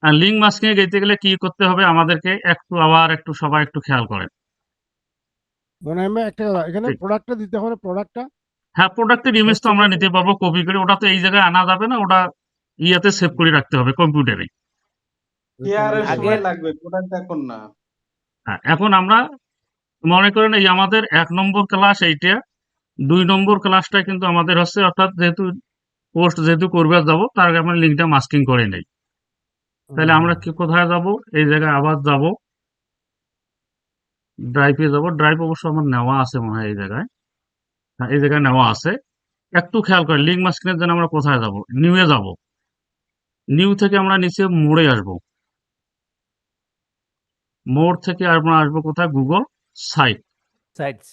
আর লিঙ্ক মাস্কিং এ যেতে গেলে কি করতে হবে আমাদেরকে, একটু আবার একটু সবাই একটু খেয়াল করেন। মানে আমি একটা কথা, এখানে ঠিক। প্রোডাক্টটা দিতে হবে, প্রোডাক্টটা হ্যাঁ, প্রোডাক্টের ইমেজ তো আমরা হ্যাশট্যাগে। নিতে পারবো কপি করে, ওটা তো এই জায়গায় আনা যাবে না, ওটা ইয়াতে সেভ করে রাখতে হবে কম্পিউটারে। কেয়ারের আগের সময় লাগবে, প্রোডাক্ট এখন না। হ্যাঁ, এখন আমরা মনে করেন এই আমাদের 1 নম্বর ক্লাস এইটা, 2 নম্বর ক্লাসটা কিন্তু আমাদের হচ্ছে, অর্থাৎ যেহেতু পোস্ট যেহেতু করবে যাব, তার আগে আমরা লিঙ্কটা মাস্কিং করে নেই। তাহলে আমরা কি কোথায় যাব, এই জায়গায় আবার যাব, ড্রাইভে যাব। ড্রাইভ অবশ্য আমার নেওয়া আছে মনে হয় এই জায়গায়, হ্যাঁ এই জায়গায় নেওয়া আছে। একটু খেয়াল করেন লিঙ্ক মাস্কিংয়ের জন্য আমরা কোথায় যাব, নিউ এ যাব। নিউ থেকে আমরা নিচে মোড়ে আসব, মোড় থেকে আমরা আসবো কোথায়, গুগল সাইট। সাইটস।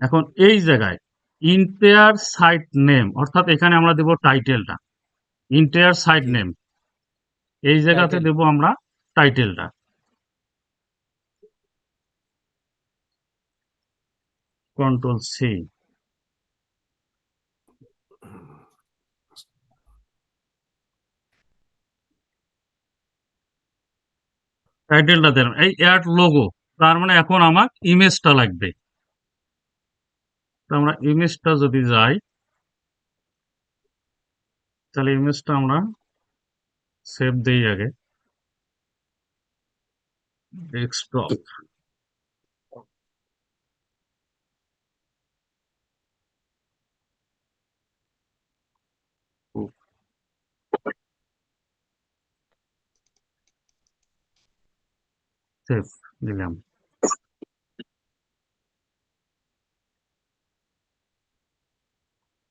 এখন এই জায়গায় ইন্টায়ার সাইট নেম, অর্থাৎ এখানে আমরা দেব টাইটেলটা, ইন্টায়ার সাইট জি, নেম, এই জায়গাতে টাইটেল। দেব আমরা টাইটেলটা। Control C. টাইটেলটা দিলাম, এই অ্যাড লোগো, তার মানে এখন আমার ইমেজটা লাগবে। তো আমরা ইমেজটা যদি যাই, তাহলে ইমেজটা আমরা সেভ দেই আগে, ডেস্কটপ। সেভ দিলাম।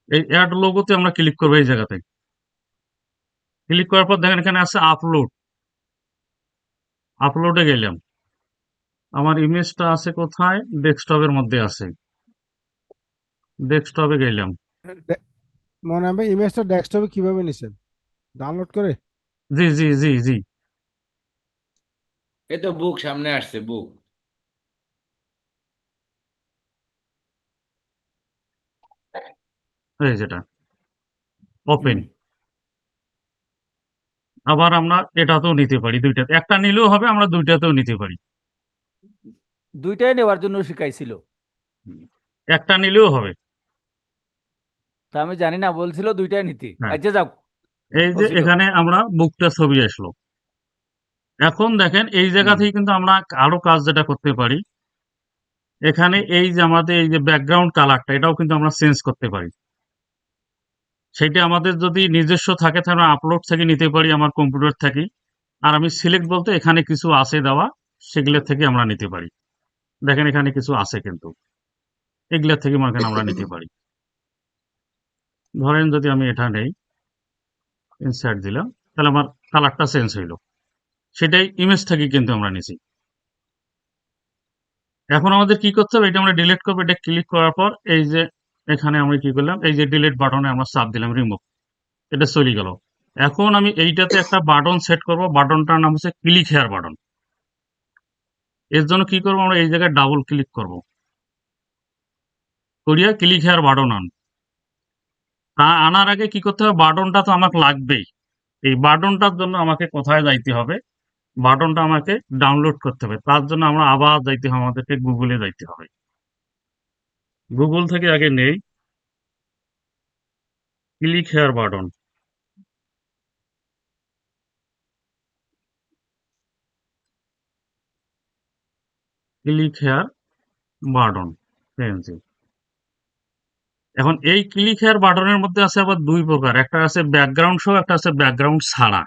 এই অ্যাড লোগোতে আমরা ক্লিক করবো, এই জায়গাতে ক্লিক করার পর দেখেন এখানে আছে আপলোড, আপলোডে গেলাম। আমার ইমেজটা আছে কোথায়? ডেস্কটপের মধ্যে আছে, ডেস্কটপে গেলাম। মনে হবে ইমেজটা ডেস্কটপে কিভাবে নিছেন? ডাউনলোড করে? জি জি জি জি, এই তো বুক সামনে আসছে, বুক। এই যেটা ওপেন। হুম। আবার আমরা এটাতেও নিতে পারি, দুইটাতে, একটা নিলেও হবে, আমরা দুইটাতেও নিতে পারি। দুইটাই নেওয়ার জন্য শিখাইছিল। একটা নিলেও হবে। তা আমি জানি না, বলছিল দুইটাই নিতে। হ্যাঁ, আচ্ছা যাও, এই যে প্রসিড। এখানে আমরা বুকটা ছবি আসলো। এখন দেখেন এই জায়গা হুম। থেকে কিন্তু আমরা আরো কাজ যেটা করতে পারি, এখানে এই যে আমাদের এই যে ব্যাকগ্রাউন্ড কালারটা, এটাও কিন্তু আমরা চেঞ্জ করতে পারি। সেটা আমাদের যদি নিজস্ব থাকে তাহলে আপলোড থেকে নিতে পারি, আমার কম্পিউটার থেকে। আর আমি সিলেক্ট বলতে এখানে কিছু আছে দেওয়া, সেগুলো থেকে আমরা নিতে পারি। দেখেন এখানে কিছু আছে কিন্তু, এগুলোর থেকে মনে করেন আমরা নিতে পারি। ধরেন যদি আমি এটা নেই, ইনসার্ট দিলাম, তাহলে আমার কালারটা চেঞ্জ হইলো, সেটাই ইমেজ থেকে কিন্তু আমরা নিছি। এখন আমাদের কি করতে হবে? এটা আমরা ডিলিট করবো। এটা ক্লিক করার পর এই যে এখানে আমরা কি করলাম, এই যে ডিলিট বাটনে আমরা চাপ দিলাম, রিমুভ, এটা চলে গেল। এখন আমি এইটাতে একটা বাটন সেট করব, বাটনটার নাম হচ্ছে ক্লিক হেয়ার বাটন। এর জন্য কি করবো, আমরা এই জায়গায় ডাবল ক্লিক করব, করিয়া ক্লিক হেয়ার বাটন তা আনার আগে কি করতে হবে, বাটনটা তো আমাকে লাগবেই। এই বাটনটার জন্য আমাকে কোথায় যাইতে হবে? বাটনটা আমাকে ডাউনলোড করতে হবে। তার জন্য আমরা আবার যাইতে হবে, আমাদেরকে গুগলে যাইতে হবে। গুগল থেকে আগে নেই click here button, click here button pencil. এখন এই ক্লিক হেয়ার বাটনের মধ্যে আছে আবার দুই প্রকার, একটা আছে ব্যাকগ্রাউন্ড সহ, একটা আছে ব্যাকগ্রাউন্ড ছাড়া।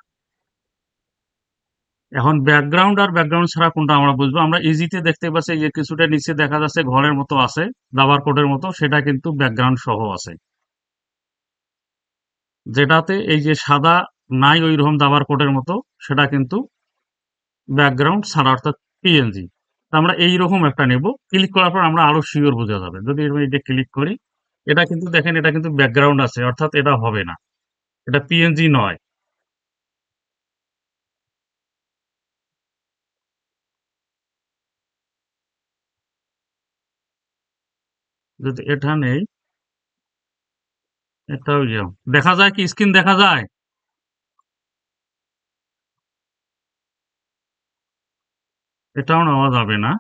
এখন ব্যাকগ্রাউন্ড আর ব্যাকগ্রাউন্ড ছাড়া কোনটা আমরা বুঝবো? আমরা ইজিতে দেখতে পাচ্ছি যে কিছুটা নিচে দেখা যাচ্ছে ঘরের মতো আছে, দাবার কোডের মতো, সেটা কিন্তু ব্যাকগ্রাউন্ড সহ আছে। যেটাতে এই যে সাদা নাই ওই রকম দাবার কোডের মতো, সেটা কিন্তু ব্যাকগ্রাউন্ড ছাড়া, অর্থাৎ পিএনজি। আমরা এইরকম একটা নেব, ক্লিক করার পর আমরা আরো শিওর বোঝা যাবে। যদি আমি এটা ক্লিক করি, এটা কিন্তু দেখেন, এটা কিন্তু ব্যাকগ্রাউন্ড আছে, অর্থাৎ এটা হবে না, এটা পিএনজি নয়। যদি এটা নেই, এটাও দেখা যায় কি, স্ক্রিন দেখা যায়? এটাও নেওয়া যাবে না।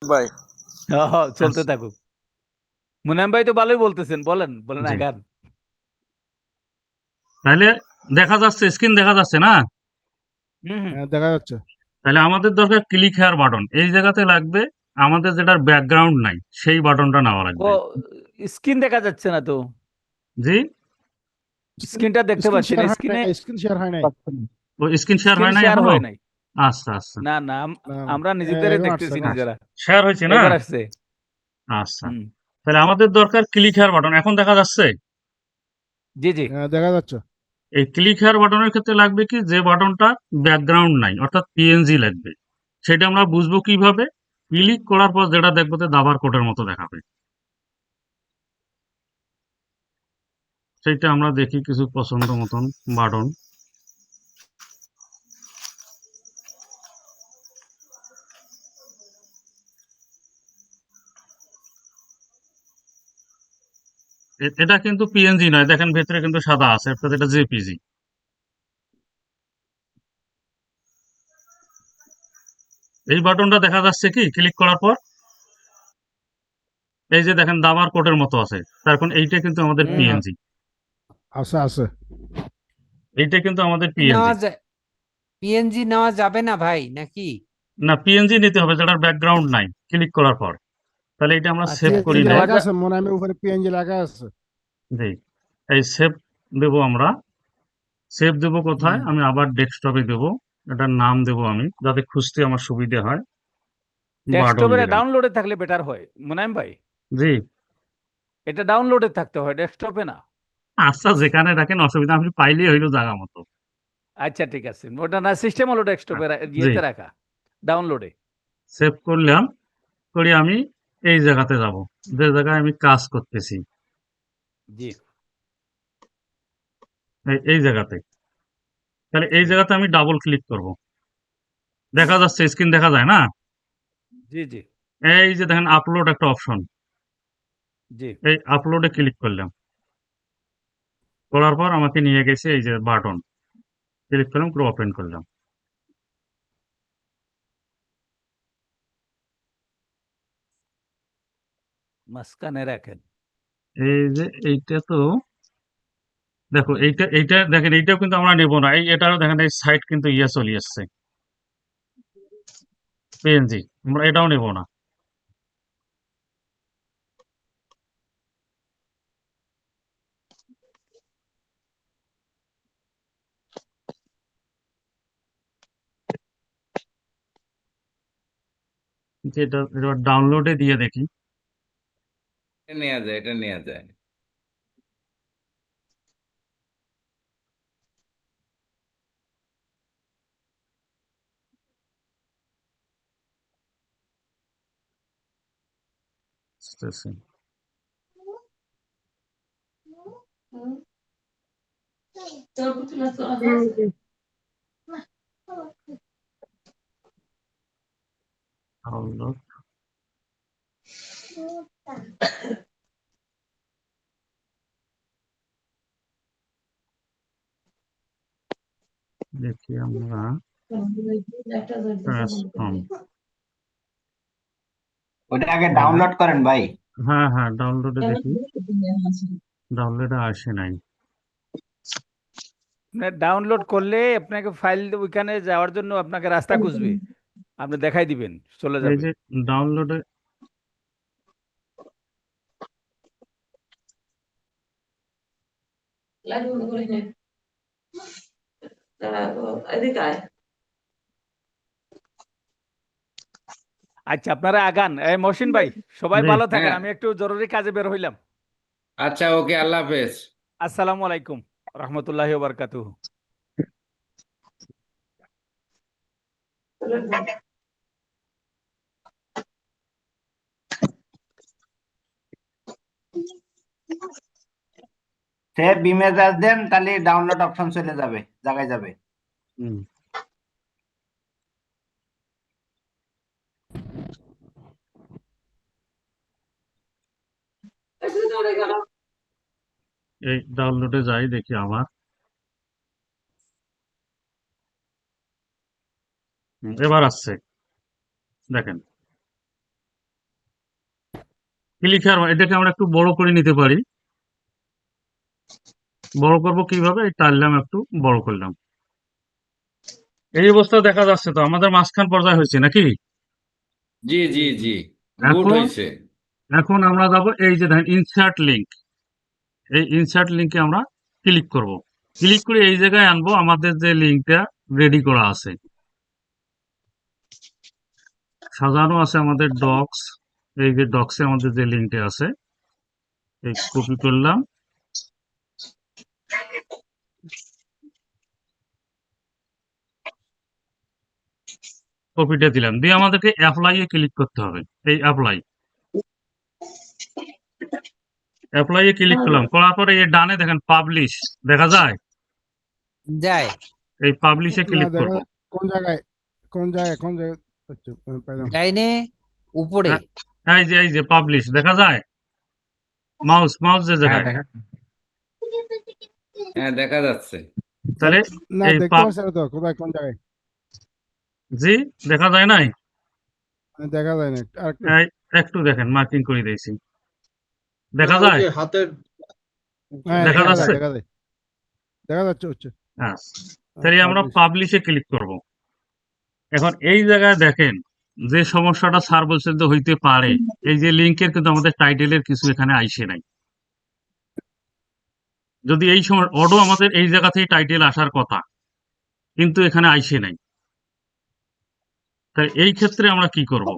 ভাই চলতে আচ্ছা, থাকুক। মুনাম ভাই তো ভালোই বলতেছেন, বলেন বলেন জি, আগান। তাহলে দেখা যাচ্ছে, স্ক্রিন দেখা যাচ্ছে না? হুম হুম। হ্যাঁ, দেখা যাচ্ছে। তাহলে আমাদের দরকার ক্লিক হেয়ার বাটন, এই জায়গাতে লাগবে। আমাদের যেটার ব্যাকগ্রাউন্ড নাই, সেই বাটনটা নেওয়া ও, লাগবে। স্ক্রিন দেখা যাচ্ছে না তো। জি, স্ক্রিনটা দেখতে স্ক্রিন পাচ্ছি শেয়ার না, হয় স্ক্রিনে নাই, স্ক্রিন শেয়ার হয় নাই। ও স্ক্রিন শেয়ার স্ক্রিন হয় নাই শেয়ার এখনো? হয় নাই। আচ্ছা আচ্ছা, না না, না, আমরা নিজেদেরই এখন আসছে, দেখতেছি এখন আসছে। নিজেরা। শেয়ার হয়েছে না? এবার আসছে। আচ্ছা, হুম। তাহলে আমাদের দরকার ক্লিক হেয়ার বাটন, এখন দেখা যাচ্ছে? জি জি। হ্যাঁ, দেখা যাচ্ছে। এই ক্লিক হেয়ার বাটনের ক্ষেত্রে লাগবে কি, যে বাটনটা ব্যাকগ্রাউন্ড নাই, অর্থাৎ পিএনজি লাগবে। সেটা আমরা বুঝবো কিভাবে? ক্লিক করার পর যেটা দেখবো যে দাবার কোডের মতো দেখাবে, সেইটা আমরা দেখি কিছু পছন্দ মতন বাটন। এটা কিন্তু পিএনজি নয়, দেখেন ভেতরে কিন্তু সাদা আছে, অর্থাৎ এটা জেপিজি। এই বাটনটা দেখা যাচ্ছে কি ক্লিক করার পর? এই যে দেখেন দাবার কোডের মতো আছে, তার কারণ এইটা কিন্তু আমাদের হুম। পিএনজি, আছে আছে এইটা কিন্তু আমাদের নেওয়া পিএনজি। যায়, পিএনজি নেওয়া যাবে না ভাই নাকি? না, পিএনজি নিতে হবে যেটার ব্যাকগ্রাউন্ড নাই ক্লিক করার পর। তাহলে এটা আমরা আচ্ছা, সেভ পিএনজি করি নাই। নেওয়া লেখা যা- আছে মনে হয়, আমি উপরে পিএনজি লেখা আছে। জি, এই সেভ দেব আমরা। সেভ দেব কোথায়? হুম। আমি আবার ডেস্কটপে দেব, এটার নাম দেব আমি, যাতে খুঁজতে আমার সুবিধা হয়। বাটন ডেস্কটপে দিলাম। ডাউনলোডে থাকলে বেটার হয় মুনায়েম ভাই, জি, এটা ডাউনলোডে থাকতে হয় ডেস্কটপে না। আচ্ছা যেখানে রাখেন অসুবিধা, আপনি পাইলেই হইলো জায়গা মতো। আচ্ছা ঠিক আছে, ওটা না সিস্টেম হলো ডেস্কটপে জি, ইয়েতে রাখা, ডাউনলোডে। সেভ করলাম, করে আমি এই জায়গাতে যাব, যে জায়গায় আমি কাজ করতেছি, জি এই জায়গাতে। তাহলে এই জায়গাতে আমি ডাবল ক্লিক করব, দেখা যাচ্ছে স্ক্রিন দেখা যায় না? জি জি এই যে দেখেন আপলোড একটা অপশন, জি। এই আপলোডে ক্লিক করলাম, করার পর আমাকে নিয়ে গেছে এই যে বাটন, ক্লিক করলাম, করে ওপেন করলাম। মাঝখানে রাখেন। এই যে এইটা তো দেখো, এইটা দেখেন, এইটাও কিন্তু আমরা নেব না, এটারও দেখেন এই সাইট কিন্তু ইয়ে চলে আসছে পিএনজি, আমরা এটাও নেব না। এটা এবার ডাউনলোডে দিয়ে দেখি। এটা নেওয়া যায়, এটা নেওয়া যায়। আসতেছে। ডাউনলোড, দেখি আমরা ট্রান্সফর্ম। ওটা আগে ডাউনলোড করেন ভাই। হ্যাঁ হ্যাঁ, ডাউনলোডে দেখি, ডাউনলোডে আসে নাই। ডাউনলোড করলে আপনাকে ফাইল ওইখানে যাওয়ার জন্য আপনাকে রাস্তা খুঁজবে, আপনি দেখাই দিবেন চলে এই যাবে। যে ডাউনলোডে, আচ্ছা আপনারা আগান। এই মহসিন ভাই, সবাই জি, ভালো থাকেন, হ্যাঁ, আমি একটু জরুরি কাজে বের হইলাম। আচ্ছা, ওকে, আল্লাহ হাফেজ। আসসালামু আলাইকুম রহমতুল্লাহি ওয়া বারাকাতুহু। সেভ ইমেজ দেন, তাহলে ডাউনলোড অপশন চলে যাবে, জায়গায় যাবে। হুম, এই ডাউনলোডে যাই দেখি আমার। এবার আসছে, দেখেন ক্লিক আর এটাকে আমরা একটু বড় করে নিতে পারি। বড় করব কিভাবে? এই টানলাম, একটু বড় করলাম। এই অবস্থা দেখা যাচ্ছে তো, আমাদের মাঝখান পর্যায়ে হয়েছে নাকি? জি জি জি, গুড এখন হয়েছে। এখন আমরা যাব এই যে দেখেন ইনসার্ট লিংক, এই ইনসার্ট লিংকে আমরা ক্লিক করব। ক্লিক করে এই জায়গায় আনবো আমাদের যে লিংকটা রেডি করা আছে, সাজানো আছে আমাদের ডক্স। এই যে ডক্সে আমাদের যে লিংকটা আছে, এই কপি করলাম, কপিটা দিলাম, দিয়ে আমাদেরকে অ্যাপ্লাই এ ক্লিক করতে হবে। এই অ্যাপ্লাই এ ক্লিক করলাম, করার পরে এই ডানে দেখেন পাবলিশ দেখা যায়, যায়, এই পাবলিশে না ক্লিক দেখা করব। কোন জায়গায়, কোন জায়গায়? আচ্ছা, পেলাম। ডাইনে উপরে। এই যে পাবলিশ দেখা যায়, মাউস যে জায়গায়, হ্যাঁ দেখা যাচ্ছে। তাহলে না, এই দেখতে পাচ্ছি না তো কোথায় কোন জায়গায়। জি দেখা যায় নাই? দেখা যায় না, আর একটু। এই একটু দেখেন, মার্কিং করে দিয়েছি, দেখা যায়? হ্যাঁ, দেখা দেখা যায়, যাচ্ছে? দেখা যায়, দেখা যাচ্ছে হচ্ছে। আচ্ছা, তাহলে আমরা পাবলিশ। পাবলিশে ক্লিক করব। এখন এই জায়গায় দেখেন যে সমস্যাটা স্যার বলছেন যে হইতে পারে, এই যে লিঙ্কের কিন্তু আমাদের টাইটেলের কিছু এখানে আইসে নাই। যদি এই সময় অডো আমাদের এই জায়গা থেকে টাইটেল আসার কথা, কিন্তু এখানে আইসে নাই। তাই এই ক্ষেত্রে আমরা কি করব?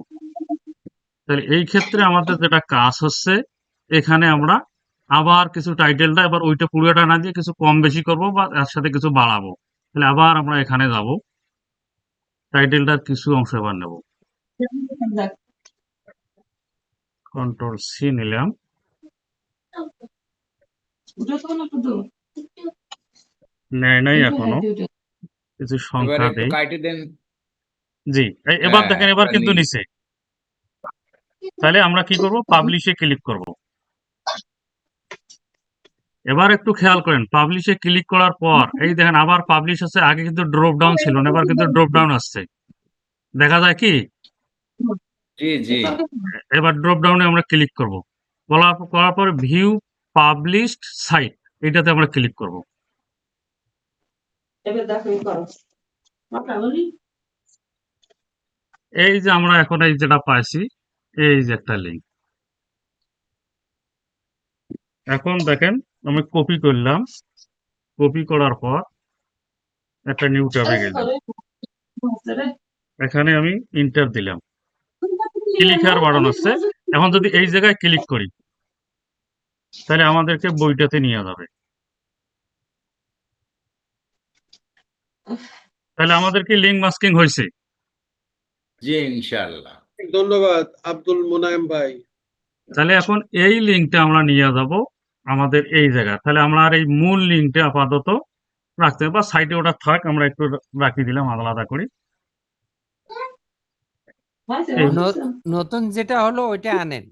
তাহলে এই ক্ষেত্রে আমাদের যেটা কাজ হচ্ছে, এখানে আমরা আবার কিছু টাইটেলটা এবার ওইটা পুরোটা না দিয়ে কিছু কম বেশি করব বা এর সাথে কিছু বাড়াবো। তাহলে আবার আমরা এখানে যাব, টাইটেলটার কিছু অংশ এবার নেব, কন্ট্রোল সি নিলাম, নেয় নাই এখনো, কিছু এবার সংখ্যা একটু দেই। কাইটে দেন। জি, এবার হ্যাঁ দেখেন, এবার এবার কিন্তু নিন। নিচে। তাহলে আমরা কি করব? পাবলিশে ক্লিক করব। এবার একটু খেয়াল করেন, পাবলিশে ক্লিক করার পর এই দেখেন আবার পাবলিশ আছে, আগে কিন্তু ড্রপ ডাউন ছিল না, এবার কিন্তু ড্রপ ডাউন আসছে, দেখা যায় কি? জি জি। এবার ড্রপ ডাউনে আমরা ক্লিক করব, করার পর ভিউ পাবলিশড সাইট, এটাতে আমরা ক্লিক করব। এই যে আমরা এখন এই যেটা পাইছি, এই যে একটা লিঙ্ক, এখন দেখেন আমি কপি করলাম, কপি করার পর একটা নিউ ট্যাবে গেলাম, এখানে আমি ইন্টার দিলাম, ক্লিক হেয়ার বাটন আসছে। এখন যদি এই জায়গায় ক্লিক করি, তাহলে আমাদেরকে বইটাতে নিয়ে যাবে। তাহলে আমাদের কি লিঙ্ক মাস্কিং হয়েছে? জি ইনশাআল্লাহ। ধন্যবাদ আব্দুল মোনায়েম ভাই। তাহলে এখন এই লিঙ্কটা আমরা নিয়ে যাব আমাদের এই জায়গা, তাহলে আমরা আর এই মূল লিঙ্কটা আপাতত রাখতে হবে, বা সাইটে ওটা থাক, আমরা একটু রাখি দিলাম আলাদা করে। নতুন যেটা হলো ওইটা আনেন।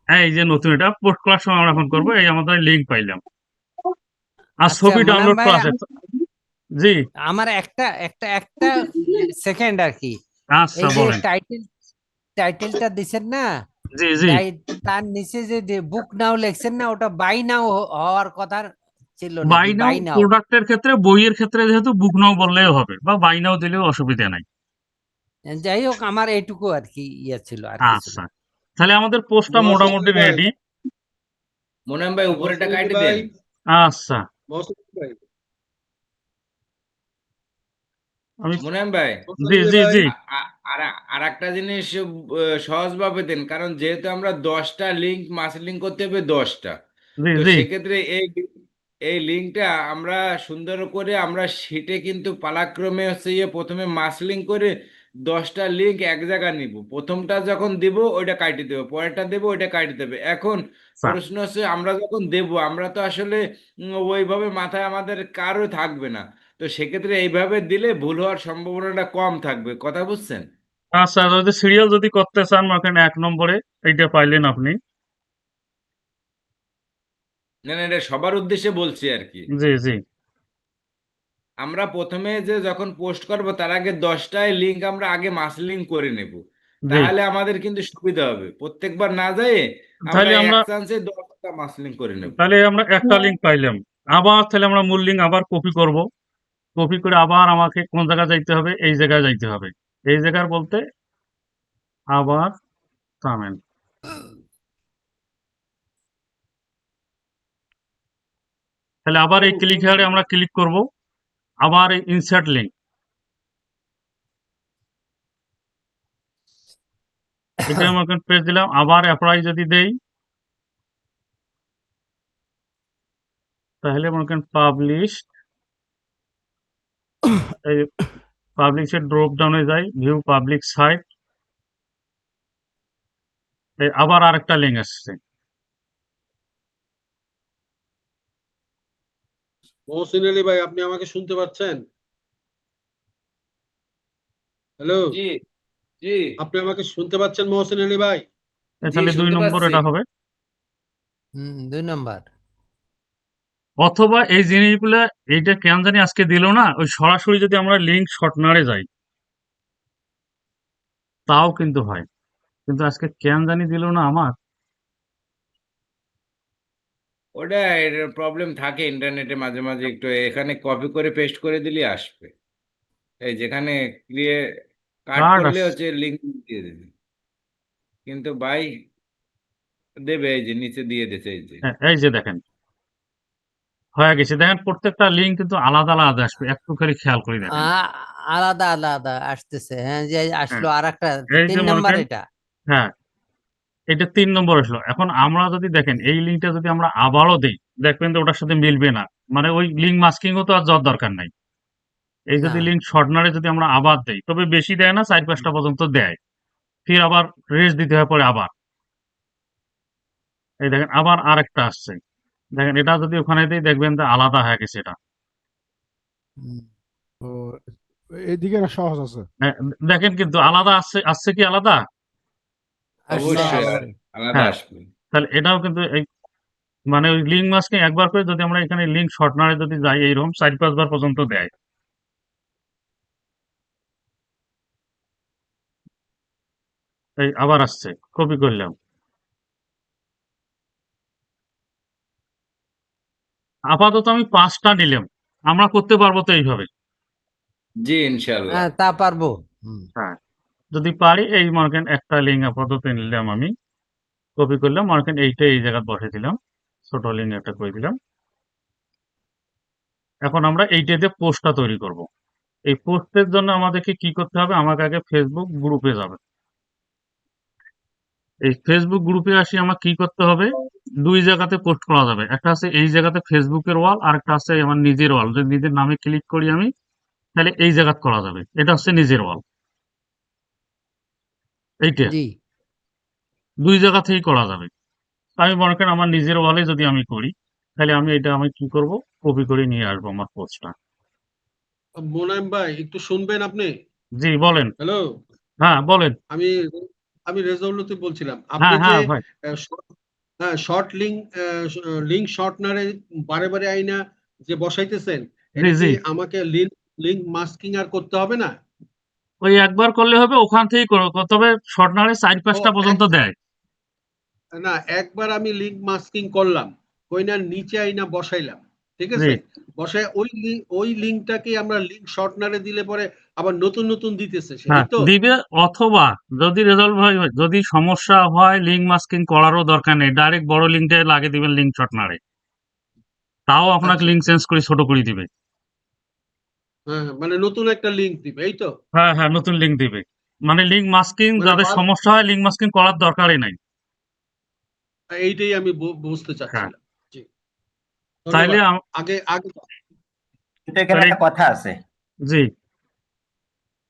এই যে নতুন এটা পোস্ট করার সময় আমরা এখন করবো, এই আমাদের লিঙ্ক পাইলাম, আর আচ্ছা ছবি মোনাম ডাউনলোড ভাই, করা আছে। জি আমার একটা একটা একটা সেকেন্ড আর কি। আচ্ছা এই যে বলেন। টাইটেলটা দিছেন না, জি জি, তার নিচে যে বুক নাও লেখছেন না, ওটা বাই নাও হওয়ার কথা ছিল বাই নাকি? নাও বাই নাও। প্রোডাক্টের ক্ষেত্রে, বইয়ের ক্ষেত্রে যেহেতু বুক নাও বললেও হবে, বা বাই নাও দিলেও অসুবিধা নাই। যাই হোক, আমার এইটুকু আর কি ইয়ে ছিল, আর কিছু আচ্ছা, না। তাহলে আমাদের পোস্টটা মহসিন মোটামুটি আলী ভাই, রেডি। মোনাম ভাই উপরেটা মহসিন আলী কাইটে ভাই, দেন। আচ্ছা, মহসিন আলী ভাই, আমি মোনাম ভাই জি মহসিন আলী জি ভাই, জি আর আর একটা জিনিস সহজভাবে দেন, কারণ যেহেতু আমরা 10টা লিঙ্ক মাস লিঙ্ক করতে হবে 10টা। জি তো জি, সেক্ষেত্রে এই লিঙ্কটা আমরা সুন্দর করে আমরা শিটে কিন্তু পালাক্রমে হচ্ছে প্রথমে মাস লিঙ্ক করে 10টা লিঙ্ক এক জায়গায় নিব। প্রথমটা যখন দিব ওইটা কাটি দেবো, পরেরটা দেবো ওইটা কাটি দেবে। এখন আচ্ছা। প্রশ্ন হচ্ছে আমরা যখন দেব আমরা তো আসলে ওইভাবে মাথায় আমাদের কারো থাকবে না। তো সেক্ষেত্রে এইভাবে দিলে ভুল হওয়ার সম্ভাবনাটা কম থাকবে, কথা বুঝছেন? আচ্ছা, যদি সিরিয়াল যদি করতে চান, ওখানে 1 নম্বরে এইটা পাইলেন আপনি। না না, এটা সবার উদ্দেশ্যে বলছি আর কি। জি জি আমরা প্রথমে যে যখন পোস্ট করব তার আগে 10টায় লিঙ্ক আমরা আগে মাস লিঙ্ক করে নেব, জি, তাহলে আমাদের কিন্তু সুবিধা হবে। প্রত্যেকবার না যায় আমরা তাহলে এক আমরা চান্সে 10টা মাস লিঙ্ক করে নেব। একটা লিঙ্ক পাইলাম, আবার তাহলে আমরা মূল লিঙ্ক আবার কপি করব, কপি করে আবার আমাকে কোন জায়গায় যাইতে হবে? এই জায়গায় যাইতে হবে। এই জায়গার বলতে আবার থামেন, তাহলে আবার এই ক্লিক হেয়ারে আমরা ক্লিক করব, আবার এই ইনসার্ট লিঙ্ক, এটা আমরা পেজ দিলাম, আবার অ্যাপ্লাই যদি দেই, তাহলে মনে করেন পাবলিশ, এই পাবলিশের ড্রপ ডাউনে যাই, ভিউ পাবলিক সাইট, আবার আরেকটা লিঙ্ক আসছে। মহসিন আলী ভাই, আপনি আমাকে শুনতে পাচ্ছেন? হ্যালো, জি জি আপনি আমাকে শুনতে পাচ্ছেন মহসিন আলী ভাই? জি তাহলে দুই শুনতে নম্বর পাচ্ছি। এটা হবে। 2 নম্বর। অথবা এই জিনিসগুলা এইটা কেন জানি আজকে দিল না, ওই সরাসরি যদি আমরা লিঙ্ক শর্টনারে যাই তাও কিন্তু হয়, কিন্তু আজকে কেন জানি দিল না আমার। ওটা প্রবলেম থাকে ইন্টারনেটে মাঝে মাঝে একটু, এখানে কপি করে পেস্ট করে দিলে আসবে। এই যেখানে কাট কার্ড করলে আসছে, হচ্ছে লিঙ্ক দিয়ে দেবে, কিন্তু ভাই দেবে, এই যে নিচে দিয়ে দিতে, এই যে হ্যাঁ, এই যে দেখেন হয়ে গেছে। দেখেন প্রত্যেকটা লিঙ্ক কিন্তু আলাদা আলাদা আসবে, একটু খালি খেয়াল করে দেখেন। আ- আলাদা আলাদা আসতেছে, হ্যাঁ, যে হ্যাঁ, আসলো আর একটা এই 3 যে মনে নম্বর করেন, এটা। হ্যাঁ এটা 3 নম্বর আসলো। এখন আমরা যদি দেখেন এই লিঙ্কটা যদি আমরা আবারও দেই, দেখবেন তো ওটার সাথে মিলবে না। মানে ওই লিঙ্ক মাস্কিংও তো আর যাওয়ার দরকার নাই। এই না, যদি লিঙ্ক শর্টনারে যদি আমরা আবার দেই, তবে বেশি দেয় না, 4-5টা পর্যন্ত দেয়, ফির আবার রেস্ট দিতে হয় পরে আবার। এই দেখেন আবার আরেকটা আসছে, দেখেন এটা যদি ওখানে দিই দেখবেন যে আলাদা হয়ে গেছে এটা। হুম। তো এইদিকে না সহজ আছে। হ্যাঁ, দেখেন কিন্তু আলাদা আসছে, আসছে কি আলাদা? আসছে না অবশ্যই আসছে। আলাদা হ্যাঁ, আসবে। তাহলে এটাও কিন্তু এই মানে ওই লিঙ্ক মাস্কিং একবার করে যদি আমরা এখানে লিঙ্ক শর্টনারে যদি যাই, এইরকম 4-5 বার পর্যন্ত দেয়। এই আবার আসছে, কপি করলাম। আপাতত আমি 5টা নিলাম, আমরা করতে পারবো তো এইভাবে। জি ইনশাল্লাহ। তা পারবো। হুম। হ্যাঁ, যদি পারি এই মনে করেন একটা লিঙ্ক আপাতত নিলাম আমি, কপি করলাম মনে করেন এইটা এই জায়গায় বসে দিলাম, ছোট লিঙ্ক একটা করে দিলাম। এখন আমরা এইটা দিয়ে পোস্টটা তৈরি করব। এই পোস্টের জন্য আমাদেরকে কি করতে হবে? আমাকে আগে ফেসবুক গ্রুপে যাবে। এই ফেসবুক গ্রুপে আসি আমার কি করতে হবে? 2 জায়গাতে পোস্ট করা যাবে। একটা আছে এই জায়গাতে ফেসবুকের ওয়াল, আরেকটা আছে আমার নিজের ওয়াল। যদি নিজের নামে ক্লিক করি আমি, তাহলে এই জায়গাতে করা যাবে। এটা হচ্ছে নিজের ওয়াল। এইটা জি। 2 জায়গাতেই করা যাবে। আমি মনে করেন আমার নিজের ওয়ালে যদি আমি করি, তাহলে আমি কি করব? কপি করে নিয়ে আসবো আমার পোস্টটা। মোনায়েম ভাই একটু শুনবেন আপনি? জি বলেন। হ্যালো, হ্যাঁ, বলেন। আমি আমি রেজাউল লতিফ বলছিলাম। আপনি হ্যাঁ, যে হ্যাঁ ভাই। শর্ট লিঙ্ক লিঙ্ক শর্টনারে বারে বারে আইনা যে বসাইতেছেন, জি, এটা কি জি। আমাকে লিঙ্ক লিঙ্ক মাস্কিং আর করতে হবে না? ওই একবার করলে হবে, ওখান থেকেই করো। তবে শর্টনারে ও 4-5টা এক পর্যন্ত দেয়। না, একবার আমি লিঙ্ক মাস্কিং করলাম, কইনার নিচে আইনা বসাইলাম, ঠিক জি। আছে? বসায় ওই লিঙ্কটাকে আমরা লিঙ্ক শর্টনারে দিলে পরে আবার নতুন নতুন দিতেছে সে, হ্যাঁ, এই তো? দিবে। অথবা যদি রেজলভ হয়, যদি সমস্যা হয় লিঙ্ক মাস্কিং করারও দরকার নেই। ডাইরেক্ট বড় লিঙ্কটাই লাগিয়ে দিবেন লিঙ্ক শর্টনারে। তাও আপনাকে আচ্ছা, লিঙ্ক চেঞ্জ করে ছোট করে দিবে। হ্যাঁ, মানে নতুন একটা লিঙ্ক দিবে, এই তো? হ্যাঁ, হ্যাঁ, নতুন লিঙ্ক দিবে। মানে লিঙ্ক মাস্কিং মানে যাদের সমস্যা হয় লিঙ্ক মাস্কিং করার দরকারই নাই। এইটাই আমি বুঝতে হ্যাঁ, চাচ্ছিলাম। জি, তাইলে ধন্যবাদ। আগে আগে কিন্তু এখানে তাহলে একটা কথা আছে, জি,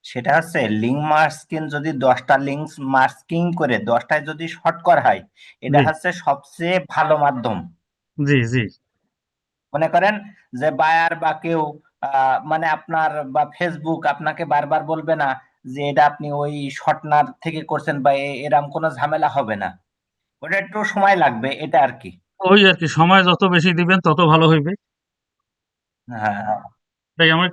সেটা হচ্ছে লিঙ্ক মাস্কিং যদি 10টা লিঙ্ক মাস্কিং করে 10টায় যদি শর্ট করা হয়, এটা জি, হচ্ছে সবচেয়ে ভালো মাধ্যম। জি, জি, মনে করেন যে বায়ার বা কেউ মানে আপনার বা ফেসবুক আপনাকে বারবার বলবে না যে এটা আপনি ওই শর্টনার থেকে করছেন বা এরকম কোনো ঝামেলা হবে না। ওটা একটু সময় লাগবে, এটা আর কি। ওই আর কি, সময় যত বেশি দিবেন তত ভালো হইবে। হ্যাঁ, তাই আমার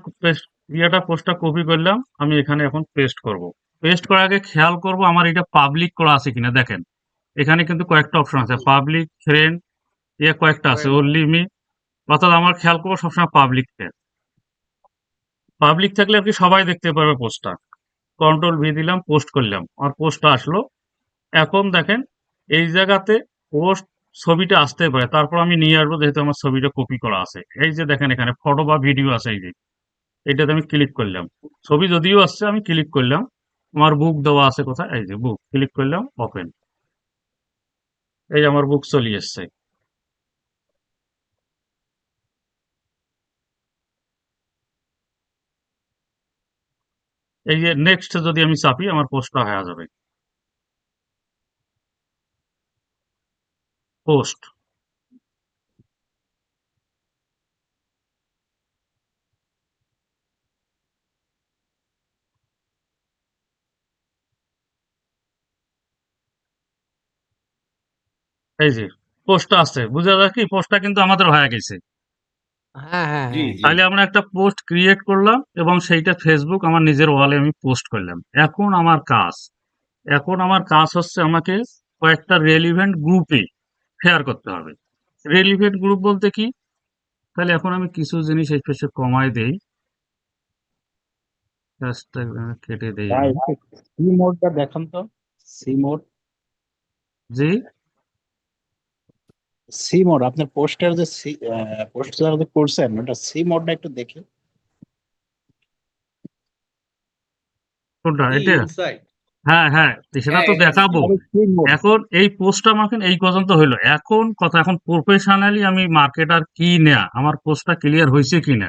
পোস্টটা কপি করলাম, আমি এখানে এখন পেস্ট করব। পেস্ট করার আগে খেয়াল করব আমার এটা পাবলিক করা আছে কিনা। দেখেন এখানে কিন্তু কয়েকটা অপশন আছে, পাবলিক, ফ্রেন্ড, কয়েকটা আছে, friend, ওনলি মি। অর্থাৎ আমার খেয়াল করবো সবসময় পাবলিক। পাবলিক থাকলে আর কি সবাই দেখতে পারবে পোস্টটা। কন্ট্রোল V দিলাম, পোস্ট করলাম, আমার পোস্টটা আসলো। এখন দেখেন এই জায়গাতে পোস্ট ছবিটা আসতে পারে, তারপর আমি নিয়ে আসবো যেহেতু আমার ছবিটা কপি করা আছে। এই যে দেখেন এখানে ফটো বা ভিডিও আছে, এই যে এটাতে আমি ক্লিক করলাম। ছবি যদিও আসছে আমি ক্লিক করলাম। আমার বুক দেওয়া আছে কোথায়, এই যে বুক, ক্লিক করলাম, ওপেন। এই যে আমার বুক চলে এসছে। এই যে নেক্সট যদি আমি চাপি আমার পোস্টটা হয়ে যাবে। পোস্ট, এই যে পোস্টটা আছে, বুঝা যায় কি পোস্টটা কিন্তু আমাদের হয়ে গেছে। হ্যাঁ হ্যাঁ জি হ্যাঁ জি তাহলে আমরা একটা পোস্ট ক্রিয়েট করলাম এবং সেইটা ফেসবুক আমার নিজের ওয়ালে আমি পোস্ট করলাম। এখন আমার কাজ হচ্ছে আমাকে কয়েকটা রেলিভেন্ট গ্রুপে শেয়ার করতে হবে। রেলিভেন্ট গ্রুপ বলতে কি, তাহলে এখন আমি কিছু জিনিস এই পেছনে কমায় দেই, হ্যাশট্যাগ কেটে দেই ভাই আমি। সি মোডটা দেখান তো, সি মোড, জি, সি মোড আপনার পোস্টার যে পোস্ট যে করছেন ওটা সি মোডটা একটু দেখি। কোনটা কি এটা? ইনসাইট? হ্যাঁ হ্যাঁ, সেটা তো এটা দেখাবো। আরে সি মোড, এখন এই পোস্টটা আমাকে এই পর্যন্ত হইলো, এখন প্রফেশনালি আমি মার্কেটার কি না, আমার পোস্টটা ক্লিয়ার হয়েছে কিনা,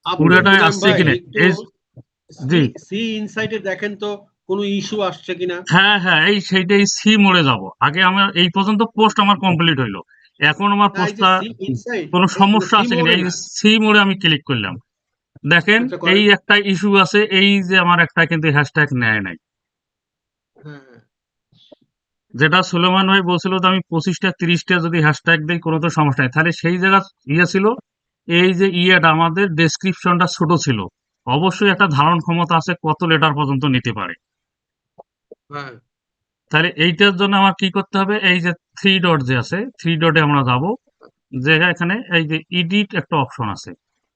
আপনি পুরোটাই মুনায়েম আসছে ভাই কিনা। একটু এই জি, সি ইনসাইটে দেখেন তো কোনো ইস্যু আসছে কিনা। হ্যাঁ হ্যাঁ, সেইটাই সি মোড়ে যাব। আগে আমার এই পর্যন্ত পোস্ট আমার কমপ্লিট হইলো, এখন আমার না এই যে পোস্টটা সি ইনসাইট, কোনো সমস্যা সি আছে কিনা, মোডে এই না। সি মোড়ে আমি ক্লিক করলাম। দেখেন আচ্ছা এই করেন। একটা ইস্যু আছে, এই যে আমার একটা কিন্তু হ্যাশট্যাগ নেয় নাই, হ্যাঁ হ্যাঁ। যেটা সুলেমান ভাই বলছিল যে আমি 25টা 30টা যদি হ্যাশট্যাগ দিই কোনো তো সমস্যা নেই, তাহলে সেই জায়গা ছিল এই যে ইয়েটা আমাদের ডেসক্রিপশনটা ছোট ছিল। অবশ্যই একটা ধারণ ক্ষমতা আছে কত লেটার পর্যন্ত নিতে পারে। হ্যাঁ তাহলে এইটার জন্য আমার কি করতে হবে, এই যে থ্রি ডট যে আছে, থ্রি ডটে আমরা যাব, যে এখানে এই যে এডিট একটা অপশন আছে,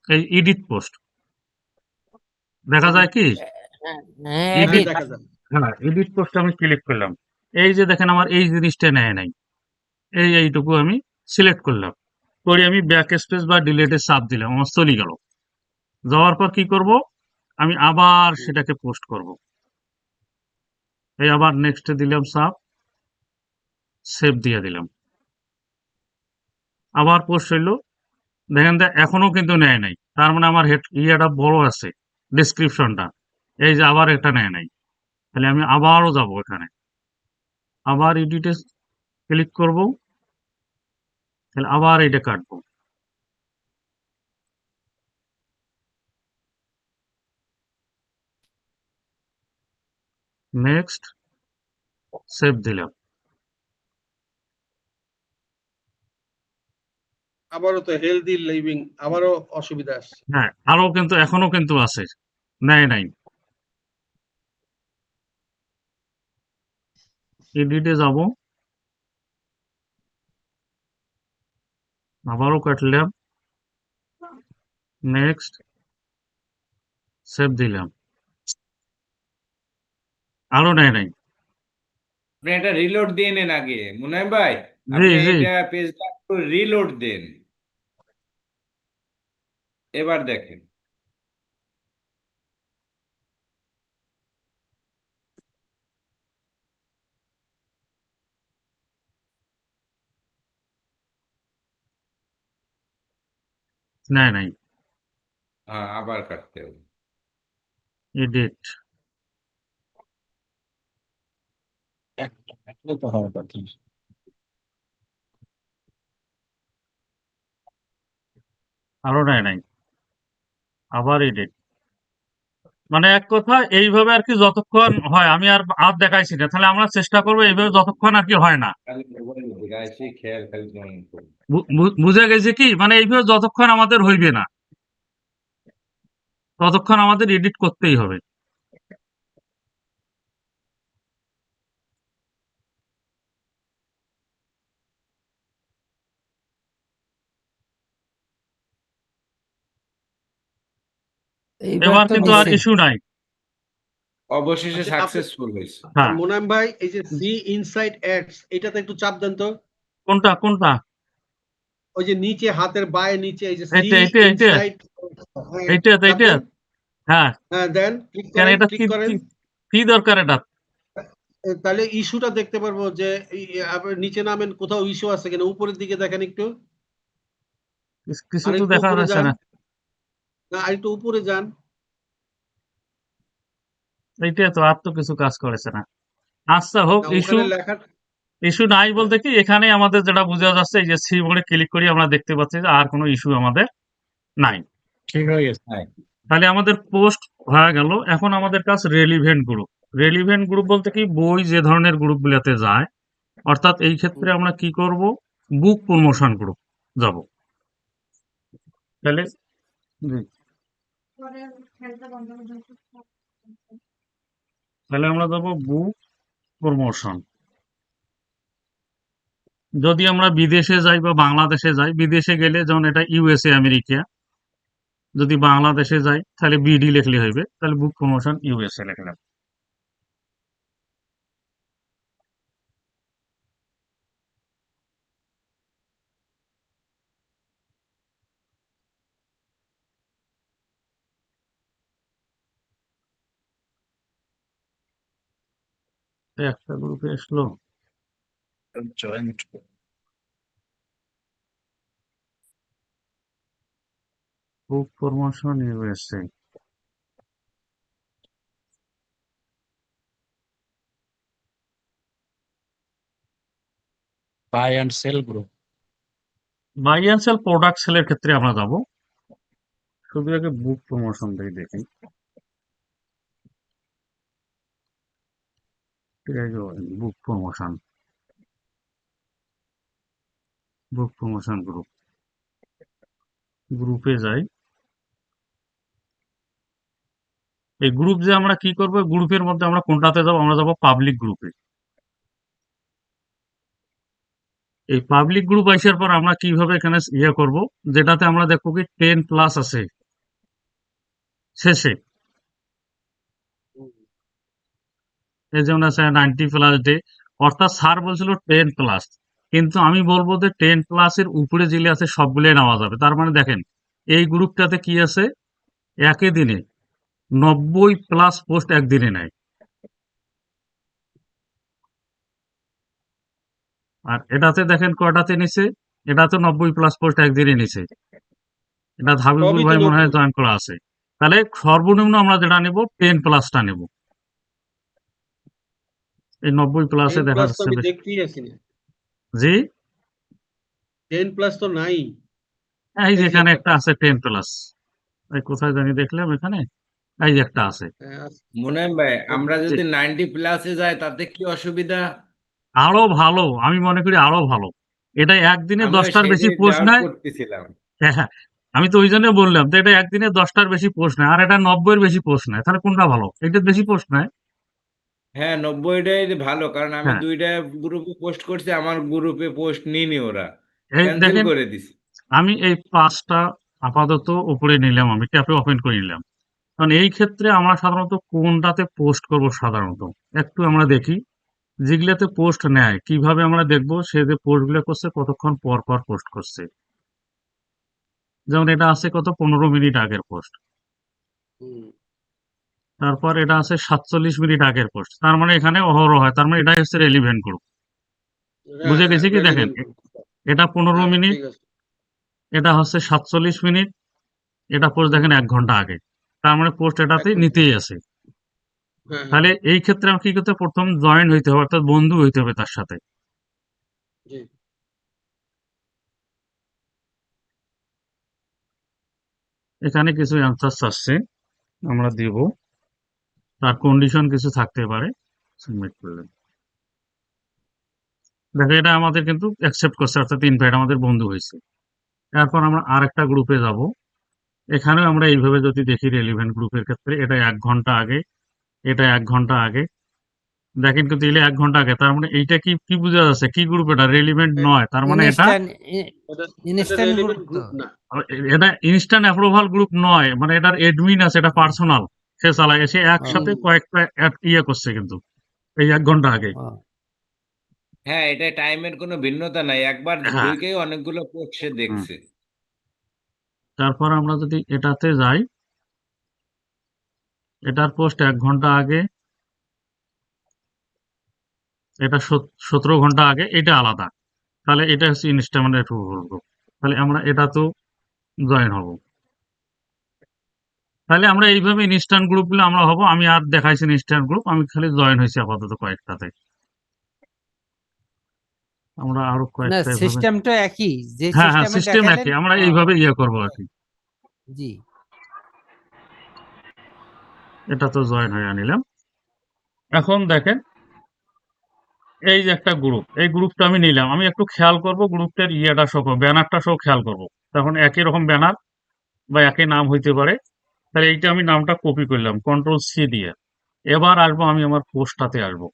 এই এডিট পোস্ট দেখা যায় কি, হ্যাঁ হ্যাঁ এডিট, এডিট দেখা যায়। হ্যাঁ এডিট পোস্ট আমি ক্লিক করলাম। এই যে দেখেন আমার এই জিনিসটা নেয় নাই, এইটুকু আমি সিলেক্ট করলাম, করে আমি ব্যাক স্পেস বা ডিলেটে চাপ দিলাম, আমার চলে গেল। যাওয়ার পর কি করব, আমি আবার সেটাকে পোস্ট করব। এই আবার নেক্সটে দিলাম চাপ, সেভ দিয়ে দিলাম, আবার পোস্ট হইলো। দেখেন এখনো কিন্তু নেয় নাই, তার মানে আমার ইয়েটা বড় আছে, ডিসক্রিপশনটা। এই যে আবার এটা নেয় নাই, তাহলে আমি আবারও যাব এখানে, আবার এডিটে ক্লিক করব, তাহলে আবার এটা কাটবো, নেক্সট, সেভ দিলাম। আবারও তো হেলদি লিভিং আবারও অসুবিধা আসছে। হ্যাঁ, আরো কিন্তু এখনো কিন্তু আছে, নেয় নাই। এডিটে যাব, আবারও কাটলাম, নেক্সট, সেভ দিলাম, আরো নেয় নাই। আপনি এটা রিলোড দিয়ে নেন আগে মুনাইম ভাই, জি আপনি জি, এটা পেজটা একটু রিলোড দেন, এবার দেখেন। নেয় নাই। হ্যাঁ আবার কাটতে হবে। এডিট, একটা তো হওয়ার কথা। আরো নেয় নাই, আবার এডিট। মানে এক কথা এইভাবে আর কি যতক্ষণ হয়, আমি আর আর দেখাইছি না, তাহলে আমরা চেষ্টা করবো এইভাবে যতক্ষণ আর কি হয় না। খালি মোবাইল গায়ে সেই খেয়াল খালি মনে করুন। বুঝে গেছে কি, মানে এইভাবে যতক্ষণ আমাদের হইবে না ততক্ষণ আমাদের এডিট করতেই হবে। এইবার এবার তো কিন্তু আর দিছে। ইস্যু নাই। অবশেষে আচ্ছা আপনি সাকসেসফুল হয়েছে। হ্যাঁ, মোনায়েম ভাই এই যে সি ইনসাইট অ্যাডস এটাতে একটু চাপ দেন তো। কোনটা কোনটা? ওই যে নিচে হাতের বায়ে নিচে এই যে সি এইটা এইটা এইটা ইনসাইট, এইটা চাপ এইটা দেন। হ্যাঁ, হ্যাঁ দেন, ক্লিক কেন করেন, এটা ক্লিক কি করেন। কি দরকার এটা? তাহলে ইস্যুটা দেখতে পারবো যে আপনি নিচে নামেন কোথাও ইস্যু আছে কিনা, উপরের দিকে দেখেন একটু, কিছু আর তো একটু দেখা উপরে যাচ্ছে যান, না। না আর একটু উপরে যান। এইটা তো আর তো কিছু কাজ করেছে না। আচ্ছা হোক, না ইস্যু ওখানে লেখা, ইস্যু নাই বলতে কি, এখানে আমাদের যেটা বোঝা যাচ্ছে, এই যে সি মোডে ক্লিক করি আমরা দেখতে পাচ্ছি যে আর কোনো ইস্যু আমাদের নাই। ঠিক হয়ে গেছে। হ্যাঁ তাহলে আমাদের পোস্ট হয়ে গেল। এখন আমাদের কাছে রেলিভেন্ট গ্রুপ। রেলিভেন্ট গ্রুপ বলতে কি, বই যে ধরনের গ্রুপগুলোতে যায়, অর্থাৎ এই ক্ষেত্রে আমরা কি করব, বুক প্রমোশন গ্রুপ যাব। তাহলে জি, তাহলে আমরা যাব বুক প্রমোশন। যদি আমরা বিদেশে যাই বা বাংলাদেশে যাই, বিদেশে গেলে যেমন এটা ইউএসএ আমেরিকা, যদি বাংলাদেশে যাই তাহলে বিডি লিখলে হইবে, তাহলে বুক প্রমোশন ইউএসএ লিখলাম। একটা গ্রুপে আসলো joint book promotion USA. Buy and sell group. Buy and sell product সেলের ক্ষেত্রে আমরা যাব। শুধু আগে বুক প্রমোশন দিয়ে দেখি। বুক প্রমোশন, বুক প্রমোশন গ্রুপ, গ্রুপে যাই। এই গ্রুপ যে আমরা কি করব, গ্রুপের মধ্যে আমরা কোনটাতে যাব, আমরা যাব পাবলিক গ্রুপে। এই পাবলিক গ্রুপ আসার পর আমরা কিভাবে এখানে ইয়ে করব, যেটাতে আমরা দেখবো কি 10+ আছে শেষে, এই যেমন আছে 90+ ডে, অর্থাৎ স্যার বলছিল 10+, কিন্তু আমি বলবো যে 10+ এর উপরে যেগুলি আছে সবগুলোই নেওয়া যাবে। তার মানে দেখেন এই গ্রুপটাতে কি আছে, একই দিনে 90+ পোস্ট একদিনে নেয়। আর এটাতে দেখেন কয়টাতে নিছে, এটা তো 90+ পোস্ট একদিনে নিছে। এটা হাবিবুল সবই তো ভাই মনে হয় 90। জয়েন করা আছে। তাহলে সর্বনিম্ন আমরা যেটা নেব 10+টা নেব। এই 90+এ 10 দেখা প্লাস তো যাচ্ছে আমি বেশ। দেখতেই আছি না। জি, 10 প্লাস তো নাই। এই যে এই যে এখানে একটা একটা প্লাস। আছে 10+। এই কোথায় জানি দেখলাম এখানে, এই যে একটা আছে। মুনাইম ভাই, আমরা জি, যদি 90+ যাই তাতে কি অসুবিধা? আরো ভালো, আমি মনে করি আরো ভালো। এটা একদিনে আমিও 10টার বেশি সেটাই পোস্ট ডাউট নেয়। করতেছিলাম। হ্যাঁ, আমি তো ওই জন্য বললাম যে এটা একদিনে 10টার বেশি পোস্ট নেয়, আর এটা 90-এর বেশি পোস্ট নেয়। তাহলে কোনটা ভালো? এটার বেশি পোস্ট নেয়। হ্যাঁ, 90টাই ভালো, কারণ আমি হ্যাঁ, 2টা গ্রুপে পোস্ট করছি, আমার গ্রুপে পোস্ট নিইনি, ওরা এই ক্যান্সেল দেখেন করে দিছি। আমি এই 5টা আপাতত উপরে নিলাম, আমি ট্যাপে ওপেন করে নিলাম। কারণ এই ক্ষেত্রে আমরা সাধারণত কোনটাতে পোস্ট করব, সাধারণত একটু আমরা দেখি যেগুলাতে পোস্ট নেয়। কিভাবে আমরা দেখবো সে যে পোস্ট গুলো করছে কতক্ষণ পর পর পোস্ট করছে। যেমন এটা আছে কত, 15 মিনিট আগের পোস্ট। হুম। তারপর এটা আছে 47 মিনিট আগের পোস্ট। তার মানে এখানে অহরহ হয়, তার মানে এটাই হচ্ছে রেলিভেন্ট গ্রুপ। হ্যাঁ বুঝে হ্যাঁ, গেছি কি, দেখেন রেলিভেন্ট। এটা 15 হ্যাঁ মিনিট, ঠিক আছে। এটা হচ্ছে 47 মিনিট, এটা পোস্ট হুম। দেখেন 1 ঘন্টা আগে। তার মানে পোস্ট এটাতে 1 ঘন্টা। নিতেই আছে। হ্যাঁ হ্যাঁ। তাহলে এই ক্ষেত্রে আমার কি করতে হবে, প্রথম জয়েন হইতে হবে, অর্থাৎ বন্ধু হইতে হবে তার সাথে। জি। এখানে কিছু অ্যান্সার আসছে, আমরা দিব। তার কন্ডিশন কিছু থাকতে পারে। সাবমিট করলেন, দেখো এটা আমাদের কিন্তু অ্যাকসেপ্ট করছে, অর্থাৎ ইনভাইট, আমাদের বন্ধু হয়েছে। এরপর আমরা আরেকটা গ্রুপে যাব। এখানেও আমরা এইভাবে যদি দেখি, রেলিভেন্ট গ্রুপের ক্ষেত্রে এটা 1 ঘন্টা আগে, এটা 1 ঘন্টা আগে। দেখেন কিন্তু এলে 1 ঘন্টা আগে, তার মানে এইটা কি কি বোঝা যাচ্ছে, কি গ্রুপ, এটা রেলিভেন্ট নয়। তার মানে এটা ইনস্ট্যান্ট এটা এটা ইনস্ট্যান্ট গ্রুপ রেলিভেন্ট তো। গ্রুপ না। এটা ইনস্ট্যান্ট অ্যাপ্রুভাল গ্রুপ নয়, মানে এটার এডমিন আছে, এটা পার্সোনাল, সে চালায়, সে একসাথে হুম। কয়েকটা ইয়ে করছে কিন্তু এই 1 ঘন্টা আগে। হ্যাঁ, এটা টাইমের কোনো ভিন্নতা নাই, একবার হ্যাঁ, ঢুকেই অনেকগুলো পোস্ট সে হুম। দেখছে। তারপর আমরা যদি এটাতে যাই, এটার পোস্ট 1 ঘন্টা আগে, এটা 17 ঘন্টা আগে, এটা আলাদা। তাহলে এটা হচ্ছে ইনস্ট্যান্ট অ্যাপ্রুভাল গ্রুপ। তাহলে আমরা এটাতেও জয়েন হব। তাহলে আমরা এইভাবে ইনস্ট্যান্ট গ্রুপগুলো আমরা হব। আমি আর দেখাইছি ইনস্ট্যান্ট গ্রুপ, আমি খালি জয়েন হয়েছি আপাতত কয়েকটাতে। আমরা আরো না, কয়েকটা এভাবে। সিস্টেমটা একই, যে হ্যাঁ হ্যাঁ, সিস্টেমে সিস্টেম দেখালেন। একই, আমরা এইভাবে ইয়ে করবো আর কি। জি। এটা তো জয়েন হয়ে নিলাম। এখন দেখেন এই যে একটা গ্রুপ, এই গ্রুপটা আমি নিলাম, আমি একটু খেয়াল করব গ্রুপটার ইয়েটা সহ ব্যানারটা সহ খেয়াল করব, তখন একই রকম ব্যানার বা একই নাম হইতে পারে। তাহলে এইটা আমি নামটা কপি করলাম কন্ট্রোল-C দিয়ে। এবার আসবো আমি আমার পোস্টটাতে আসবো।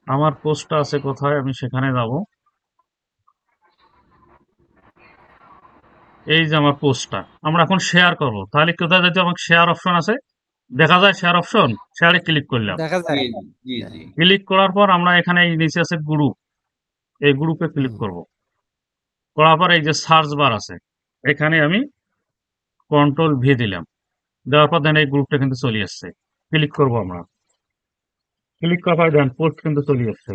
আমার পোস্টটা আছে কোথায়, আমি সেখানে যাব। এই যে আমার পোস্টটা, আমরা এখন শেয়ার করব। তাহলে কোথায় যেতে, আমাকে শেয়ার অপশন আছে, দেখা যায় শেয়ার অপশন, শেয়ারে ক্লিক করলাম। দেখা জি যায়। জি জি। ক্লিক করার পর আমরা এখানে এই নিচে আছে গ্রুপ, এই গ্রুপে ক্লিক হুম। করব। করার পর এই যে সার্চ বার আছে, এখানে আমি কন্ট্রোল-V দিলাম। দেওয়ার পর দেন এই গ্রুপটা কিন্তু চলে আসছে। ক্লিক করব আমরা, ক্লিক করার পর দেন পোস্ট কিন্তু চলে আসছে।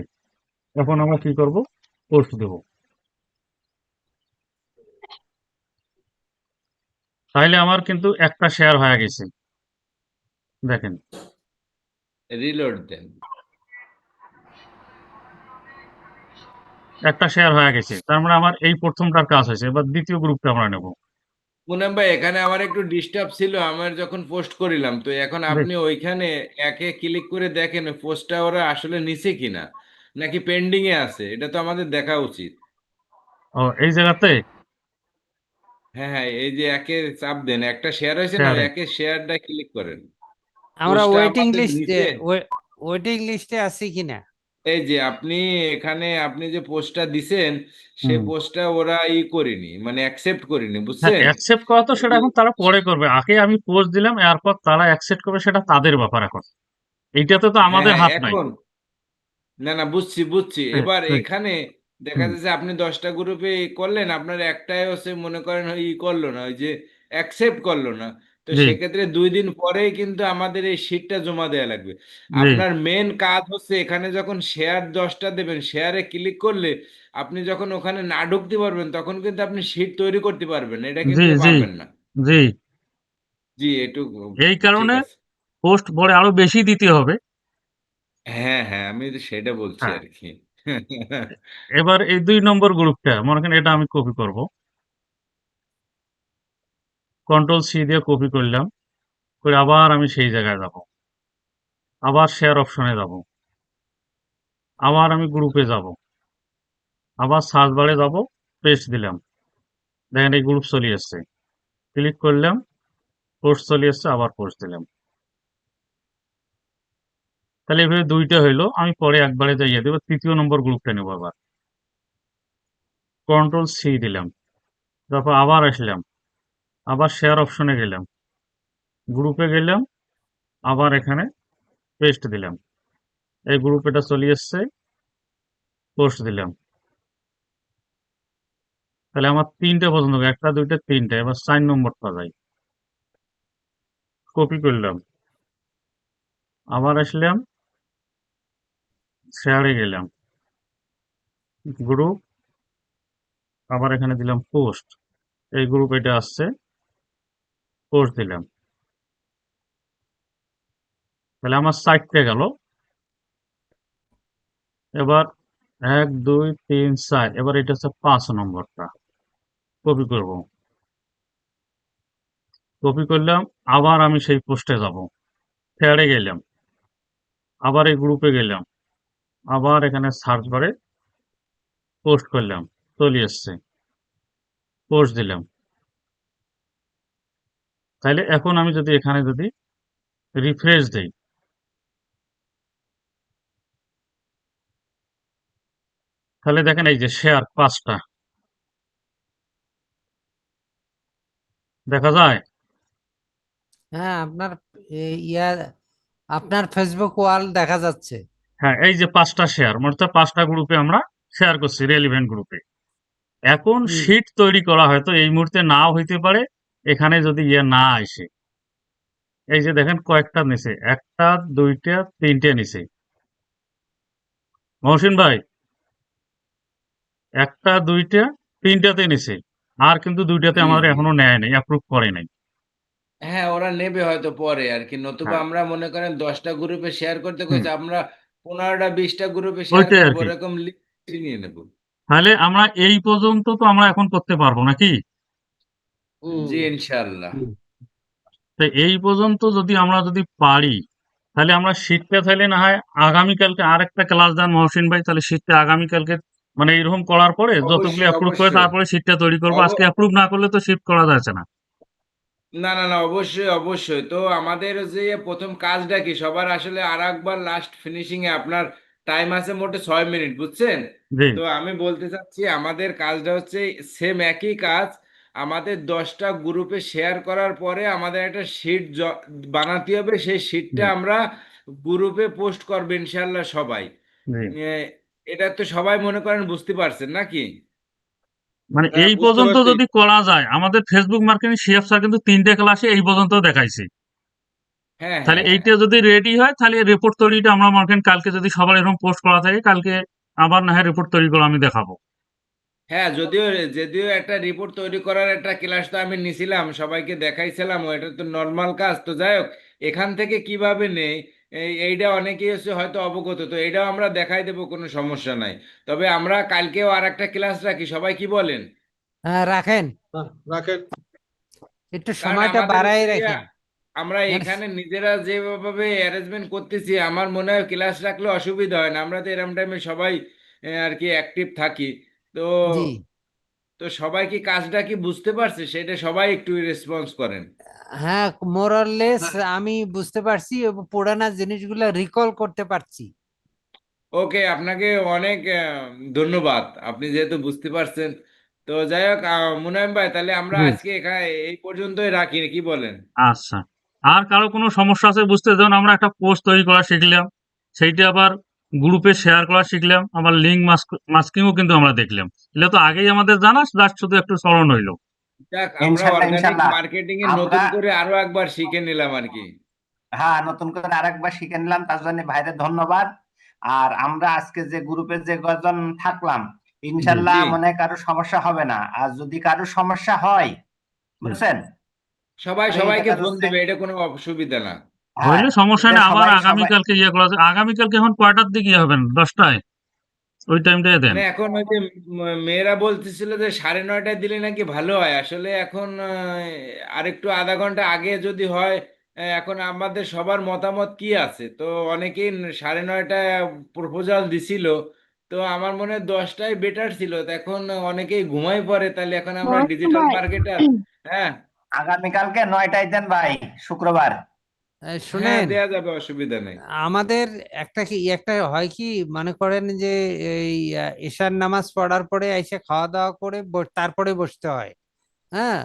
এখন আমরা কি করব, পোস্ট দেব। তাইলে আমার কিন্তু একটা শেয়ার হয়ে গেছে, দেখেন। রিলোড দেন। একটা শেয়ার হয়ে গেছে, তার মানে আমার এই প্রথমটার কাজ হয়েছে। এবার দ্বিতীয় গ্রুপটা আমরা নেব। পুনাম ভাই, এখানে আমার একটু ডিস্টার্ব ছিল আমার যখন পোস্ট করিলাম, তো এখন দেখ, আপনি ওইখানে একে ক্লিক করে দেখেন পোস্টটা ওরা আসলে নিছে কিনা নাকি পেন্ডিং এ আছে, এটা তো আমাদের দেখা উচিত। ও এই জায়গাতে হ্যাঁ হ্যাঁ, এই যে একে চাপ দেন, একটা শেয়ার হয়েছে না, ওই শেয়ারে, একে শেয়ারটা ক্লিক করেন। আমরা পোস্টটা ওয়েটিং আমাদের লিস্টে, নিচে। ওয়েটিং লিস্টে আছি কিনা? এই যে আপনি এখানে আপনি যে পোস্টটা দিছেন, সেই হুম, পোস্টটা ওরা করেনি, মানে অ্যাকসেপ্ট করেনি, হ্যাঁ, বুঝছেন? অ্যাকসেপ্ট করা তো এই সেটা যে এখন তারা পরে করবে। আগে আমি পোস্ট দিলাম, এরপর তারা অ্যাকসেপ্ট করবে, সেটা তাদের ব্যাপার। এখন এইটাতে তো হ্যাঁ আমাদের হ্যাঁ হাত নাই। এখন, না না, বুঝছি বুঝছি, হ্যাঁ, এবার হ্যাঁ, এখানে দেখা হুম, যাচ্ছে আপনি 10টা গ্রুপে করলেন, আপনার একটাই হচ্ছে মনে করেন করলো না, ওই যে অ্যাকসেপ্ট করলো না, তো জি, সেক্ষেত্রে 2 দিন পরেই কিন্তু আমাদের এই শিটটা জমা দেওয়া লাগবে। জি, আপনার মেন কাজ হচ্ছে এখানে যখন শেয়ার 10টা দেবেন, শেয়ারে ক্লিক করলে আপনি যখন ওখানে না ঢুকতে পারবেন, তখন কিন্তু আপনি শিট তৈরি করতে পারবেন না, এটা জি, কিন্তু জি, পারবেন না। জি। জি একটু এই ঠিক কারণে আছে। পোস্ট পরে আরো বেশি দিতে হবে। হ্যাঁ হ্যাঁ, আমি তো সেটা বলছি হ্যাঁ, আর কি। এবার এই 2 নম্বর গ্রুপটা মনে করেন, এটা আমি কপি করব। কন্ট্রোল-C দিয়ে কপি করলাম, করে আবার আমি সেই জায়গায় যাব, আবার শেয়ার অপশনে যাব, আবার আমি গ্রুপে যাব, আবার সার্চ বারে যাব, পেস্ট দিলাম, দেখেন এই গ্রুপ চলে এসছে। ক্লিক করলাম, পোস্ট চলে এসছে, আবার পোস্ট দিলাম। তাহলে এভাবে 2টা হইলো। আমি পরে একবারে যাইয়ে দেবো, 3য় নম্বর গ্রুপটা নেবো। আবার কন্ট্রোল-C দিলাম, তারপর আবার আসলাম, আবার শেয়ার অপশনে গেলাম, গ্রুপে গেলাম, আবার এখানে পেস্ট দিলাম, এই গ্রুপ এটা চলে এসছে, পোস্ট দিলাম। তাহলে আমার 3টে পছন্দ হবে, 1টা 2টা 3টে। এবার 4 নম্বরটা যাই, কপি করলাম, আবার আসলাম, শেয়ারে গেলাম, গ্রুপ, আবার এখানে দিলাম পোস্ট, এই গ্রুপ এটা আসছে, পোস্ট দিলাম। তাহলে আমার 4টে গেল। এবার 1 2 3 4, এবার এটা হচ্ছে 5 নম্বরটা, কপি করব। কপি করলাম, আবার আমি সেই পোস্টে যাব, শেয়ারে গেলাম, আবার এই গ্রুপে গেলাম, আবার এখানে সার্চ বারে পোস্ট করলাম, চলে এসছে, পোস্ট দিলাম। তাইলে এখন আমি যদি এখানে যদি রিফ্রেশ দেই, তাহলে দেখেন এই যে শেয়ার 5টা দেখা যায়। হ্যাঁ, আপনার ইয়া, আপনার ফেসবুক ওয়াল দেখা যাচ্ছে। হ্যাঁ, এই যে 5টা শেয়ার, মোট 5টা গ্রুপে আমরা শেয়ার করছি, রেলিভেন্ট গ্রুপে। এখন হুম। শিট তৈরি করা হয়তো এই মুহূর্তে নাও হইতে পারে, এখানে যদি ইয়ে না আসে। এই যে দেখেন কয়েকটা নিচে, 1টা 2টা 3টে নিচে। মহসিন ভাই, 1টা 2টা 3টাতে নিচে, আর কিন্তু 2টাতে জি আমাদের জি। এখনো নেয় নাই, অ্যাপ্রুভ করে নাই। হ্যাঁ, ওরা নেবে হয়তো পরে আর কি, নতুবা হ্যাঁ, আমরা মনে করেন 10টা গ্রুপে শেয়ার করতে হুম, কইছে, আমরা 15টা 20টা গ্রুপে শেয়ার ওইটাই আর করবো, কি। এরকম লিস্ট নিয়ে নেব। তাহলে আমরা এই পর্যন্ত তো আমরা এখন করতে পারবো নাকি? হুম জি ইনশাল্লাহ। হুম। তো এই পর্যন্ত যদি আমরা যদি পারি, তাহলে আমরা শীতটা তাহলে না হয় আগামীকালকে আরেকটা ক্লাস দেন মহসিন ভাই, তাহলে শীতটা আগামীকালকে মানে এরকম করার পরে যতগুলো অবশ্যই অ্যাপ্রুভ করে অবশ্যই তারপরে শীতটা তৈরি করবো। অব আজকে অ্যাপ্রুভ না করলে তো শিফট করা যাচ্ছে না। না না না, অবশ্যই অবশ্যই। তো আমাদের যে প্রথম কাজটা কি, সবার আসলে আর একবার লাস্ট ফিনিশিং এ আপনার টাইম আছে মোটে 6 মিনিট, বুঝছেন? জি তো আমি বলতে চাচ্ছি আমাদের কাজটা হচ্ছে সেম একই কাজ। আমাদের 10টা গ্রুপে শেয়ার করার পরে আমাদের একটা শিট বানাতে হবে, সেই শিটটা জি আমরা গ্রুপে পোস্ট করবো ইনশাল্লাহ সবাই। জি। এ, এটা তো সবাই মনে করেন বুঝতে পারছেন নাকি? মানে হ্যাঁ এই বুঝতে পর্যন্ত পারছি। যদি করা যায়, আমাদের ফেসবুক মার্কেটিং শিহাব স্যার কিন্তু 3টে ক্লাসে এই পর্যন্ত দেখাইছে। হ্যাঁ তাহলে হ্যাঁ হ্যাঁ। এইটা যদি রেডি হয় তাহলে রিপোর্ট তৈরিটা আমরা মনে করেন কালকে যদি সবার এরকম পোস্ট করা থাকে, কালকে আবার না হয় রিপোর্ট তৈরি করে আমি দেখাবো। হ্যাঁ, যদিও যদিও একটা রিপোর্ট তৈরি করার একটা ক্লাস তো আমি নিছিলাম, সবাইকে দেখাইছিলাম, এটা তো নর্মাল কাজ। তো যাই হোক, এখান থেকে কিভাবে নেই এইটা অনেকেই হচ্ছে হয়তো অবগত, তো এইটাও আমরা দেখাই দেবো, কোনো সমস্যা নাই। তবে আমরা কালকেও আর একটা ক্লাস রাখি, সবাই কি বলেন? হ্যাঁ রাখেন, হ্যাঁ, রাখেন। একটু কারণ সময়টা আমাদের বাড়াই হচ্ছে রাখেন। আমরা কেন এখানে নিজেরা যেভাবে অ্যারেঞ্জমেন্ট করতেছি, আমার মনে হয় ক্লাস রাখলে অসুবিধা হয় না। আমরা তো এরকম টাইমে সবাই আর কি অ্যাক্টিভ থাকি। তো জি, তো সবাই কি কাজটা কি বুঝতে পারছে, সেটা সবাই একটু রেসপন্স করেন। হ্যাঁ মোরলেস হ্যাঁ, আমি বুঝতে পারছি এবং পুরানা জিনিসগুলো রিকল করতে পারছি। ওকে, আপনাকে অনেক ধন্যবাদ, আপনি যেহেতু বুঝতে পারছেন। তো যাই হোক, মুনায়েম ভাই, তাহলে আমরা জি আজকে এখানে এই পর্যন্তই রাখি, কি বলেন? আচ্ছা। আর কারো কোনো সমস্যা আছে বুঝতে, যেমন আমরা একটা পোস্ট তৈরি করা শিখলাম, সেইটা আবার গ্রুপে শেয়ার করা শিখলাম, আবার লিঙ্ক মাস্কিংও কিন্তু আমরা দেখলাম। এগুলো তো আগেই আমাদের জানা, জাস্ট শুধু একটু স্মরণ হইলো। যাক, আমরা ইনশাল্লাহ অর্গানিক ইনশাল্লাহ। মার্কেটিং এ আমরা নতুন করে আরো একবার শিখে নিলাম আর কি। হ্যাঁ নতুন করে আরেকবার শিখে নিলাম, তার জন্য ভাইরে ধন্যবাদ। আর আমরা আজকে যে গ্রুপে যে কজন থাকলাম, জি ইনশাল্লাহ জি মনে হয় কারো সমস্যা হবে না। আর যদি কারো সমস্যা হয়, জি। বুঝছেন, সবাই তাহলে এই সবাইকে দেখা ফোন যাচ্ছে, দেবে, এটা কোনো অসুবিধা না। হ্যাঁ হইলে সমস্যা এটা নেই, আবার সবাই সবাই আগামীকালকে ইয়ে করা যায়। আগামীকালকে এখন কয়টার দিকে ইয়ে হবেন? 10টায়? ওই টাইমটায় দেন। মানে এখন ওই যে মেয়েরা বলতেছিল যে 9:30টায় দিলে নাকি ভালো হয়। আসলে এখন আরেকটু আধা ঘন্টা আগে যদি হয়। এখন আমাদের সবার মতামত কি আছে, তো অনেকেই 9:30টায় প্রপোজাল দিছিল। তো আমার মনে হয় 10টায় বেটার ছিল। তো এখন অনেকেই ঘুমাই পড়ে, তাহলে এখন আমরা ডিজিটাল মার্কেটার। হ্যাঁ আগামীকালকে 9টায় দেন ভাই, শুক্রবার। হ্যাঁ, শুনেন, দেয়া যাবে, অসুবিধা নেই। আমাদের একটা হয় কি, মনে করেন যে এই এশার নামাজ পড়ার পরে এসে খাওয়া দাওয়া করে তারপরে বসতে হয়। হ্যাঁ,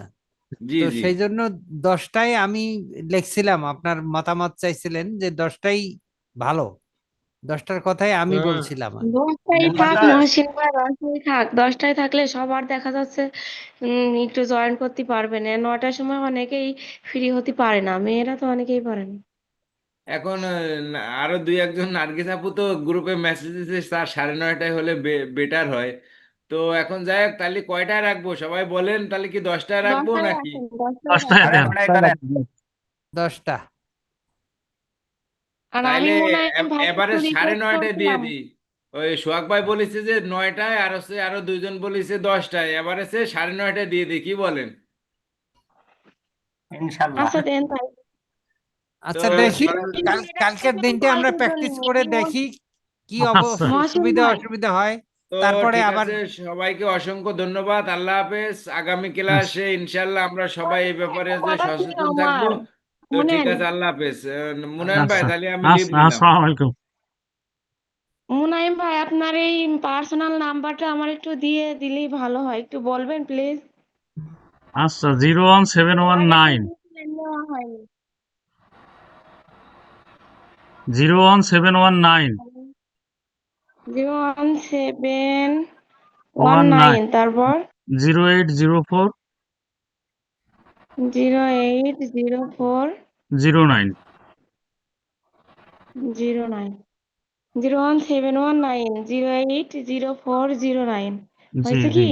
জি তো জি। সেই জন্য 10টায় আমি লিখছিলাম, আপনার মতামত চাইছিলেন যে 10টাই ভালো, 10টার কথাই আমি হ্যাঁ, বলছিলাম। 10টায় থাক কথা মহসিন ভাই, 10টায় থাক। 10টায় থাকলে সবার দেখা যাচ্ছে একটু জয়েন করতে পারবে না। 9টার সময় অনেকেই ফ্রি হতে পারে না, মেয়েরা তো অনেকেই পারে না। এখন আরো দুই একজন নার্গিস আপু তো গ্রুপে মেসেজ দিচ্ছে স্যার 9:30টায় হলে বেটার হয়। তো এখন যাই হোক, তাহলে কয়টায় রাখবো সবাই বলেন, তাহলে কি 10টায় রাখবো 10টায় নাকি? রাখেন, 10টায় 10টায় রাখেন। সাড়ে দেন। 9টায় করেন। 10টা। আর আমি তাইলে মুনাইম ভাই এবারে একটু সাড়ে রিকোয়েস্ট নয়টায় দিয়ে করছিলাম। দিই। ওই সোহাগ ভাই বলেছে যে 9টায়, আর হচ্ছে আরো দুইজন বলেছে 10টায়, এবারে সে 9:30টায় দিয়ে দিই, কি বলেন? ইনশাল্লাহ। আচ্ছা দেন তাই। তো আচ্ছা দেখি, ধরেন, কিন্তু এটা কালকের কিন্তু দিনটা আমরা কালকের প্র্যাকটিস জন্য করে দেখি কি আচ্ছা মহসিন সুবিধা ভাই। অসুবিধা হয়, তো তারপরে ঠিক আবার। আছে, সবাইকে অসংখ্য ধন্যবাদ, আল্লাহ হাফেজ। আগামী আচ্ছা ক্লাসে ইনশাল্লাহ আমরা সবাই এই ব্যাপারে একটা যে কথা ছিল সচেতন থাকবো। আমার, তো ঠিক শুনেন। আছে, আল্লাহ হাফেজ। মুনায়ন আল্লাহ ভাই, আচ্ছা হাফেজ। তাহলে আমি লিভ আচ্ছা। নিলাম। আসসালামু আলাইকুম। মুনাইম ভাই, আপনার এই পার্সোনাল নাম্বারটা আমার একটু দিয়ে দিলেই ভালো হয়, একটু বলবেন প্লিজ। আচ্ছা, আমার কাছে 01719 নেওয়া হয়নি। 01719 01719, তারপর 0804 0804 09। 09। 01719 080409 জি হয়েছে জি। কি?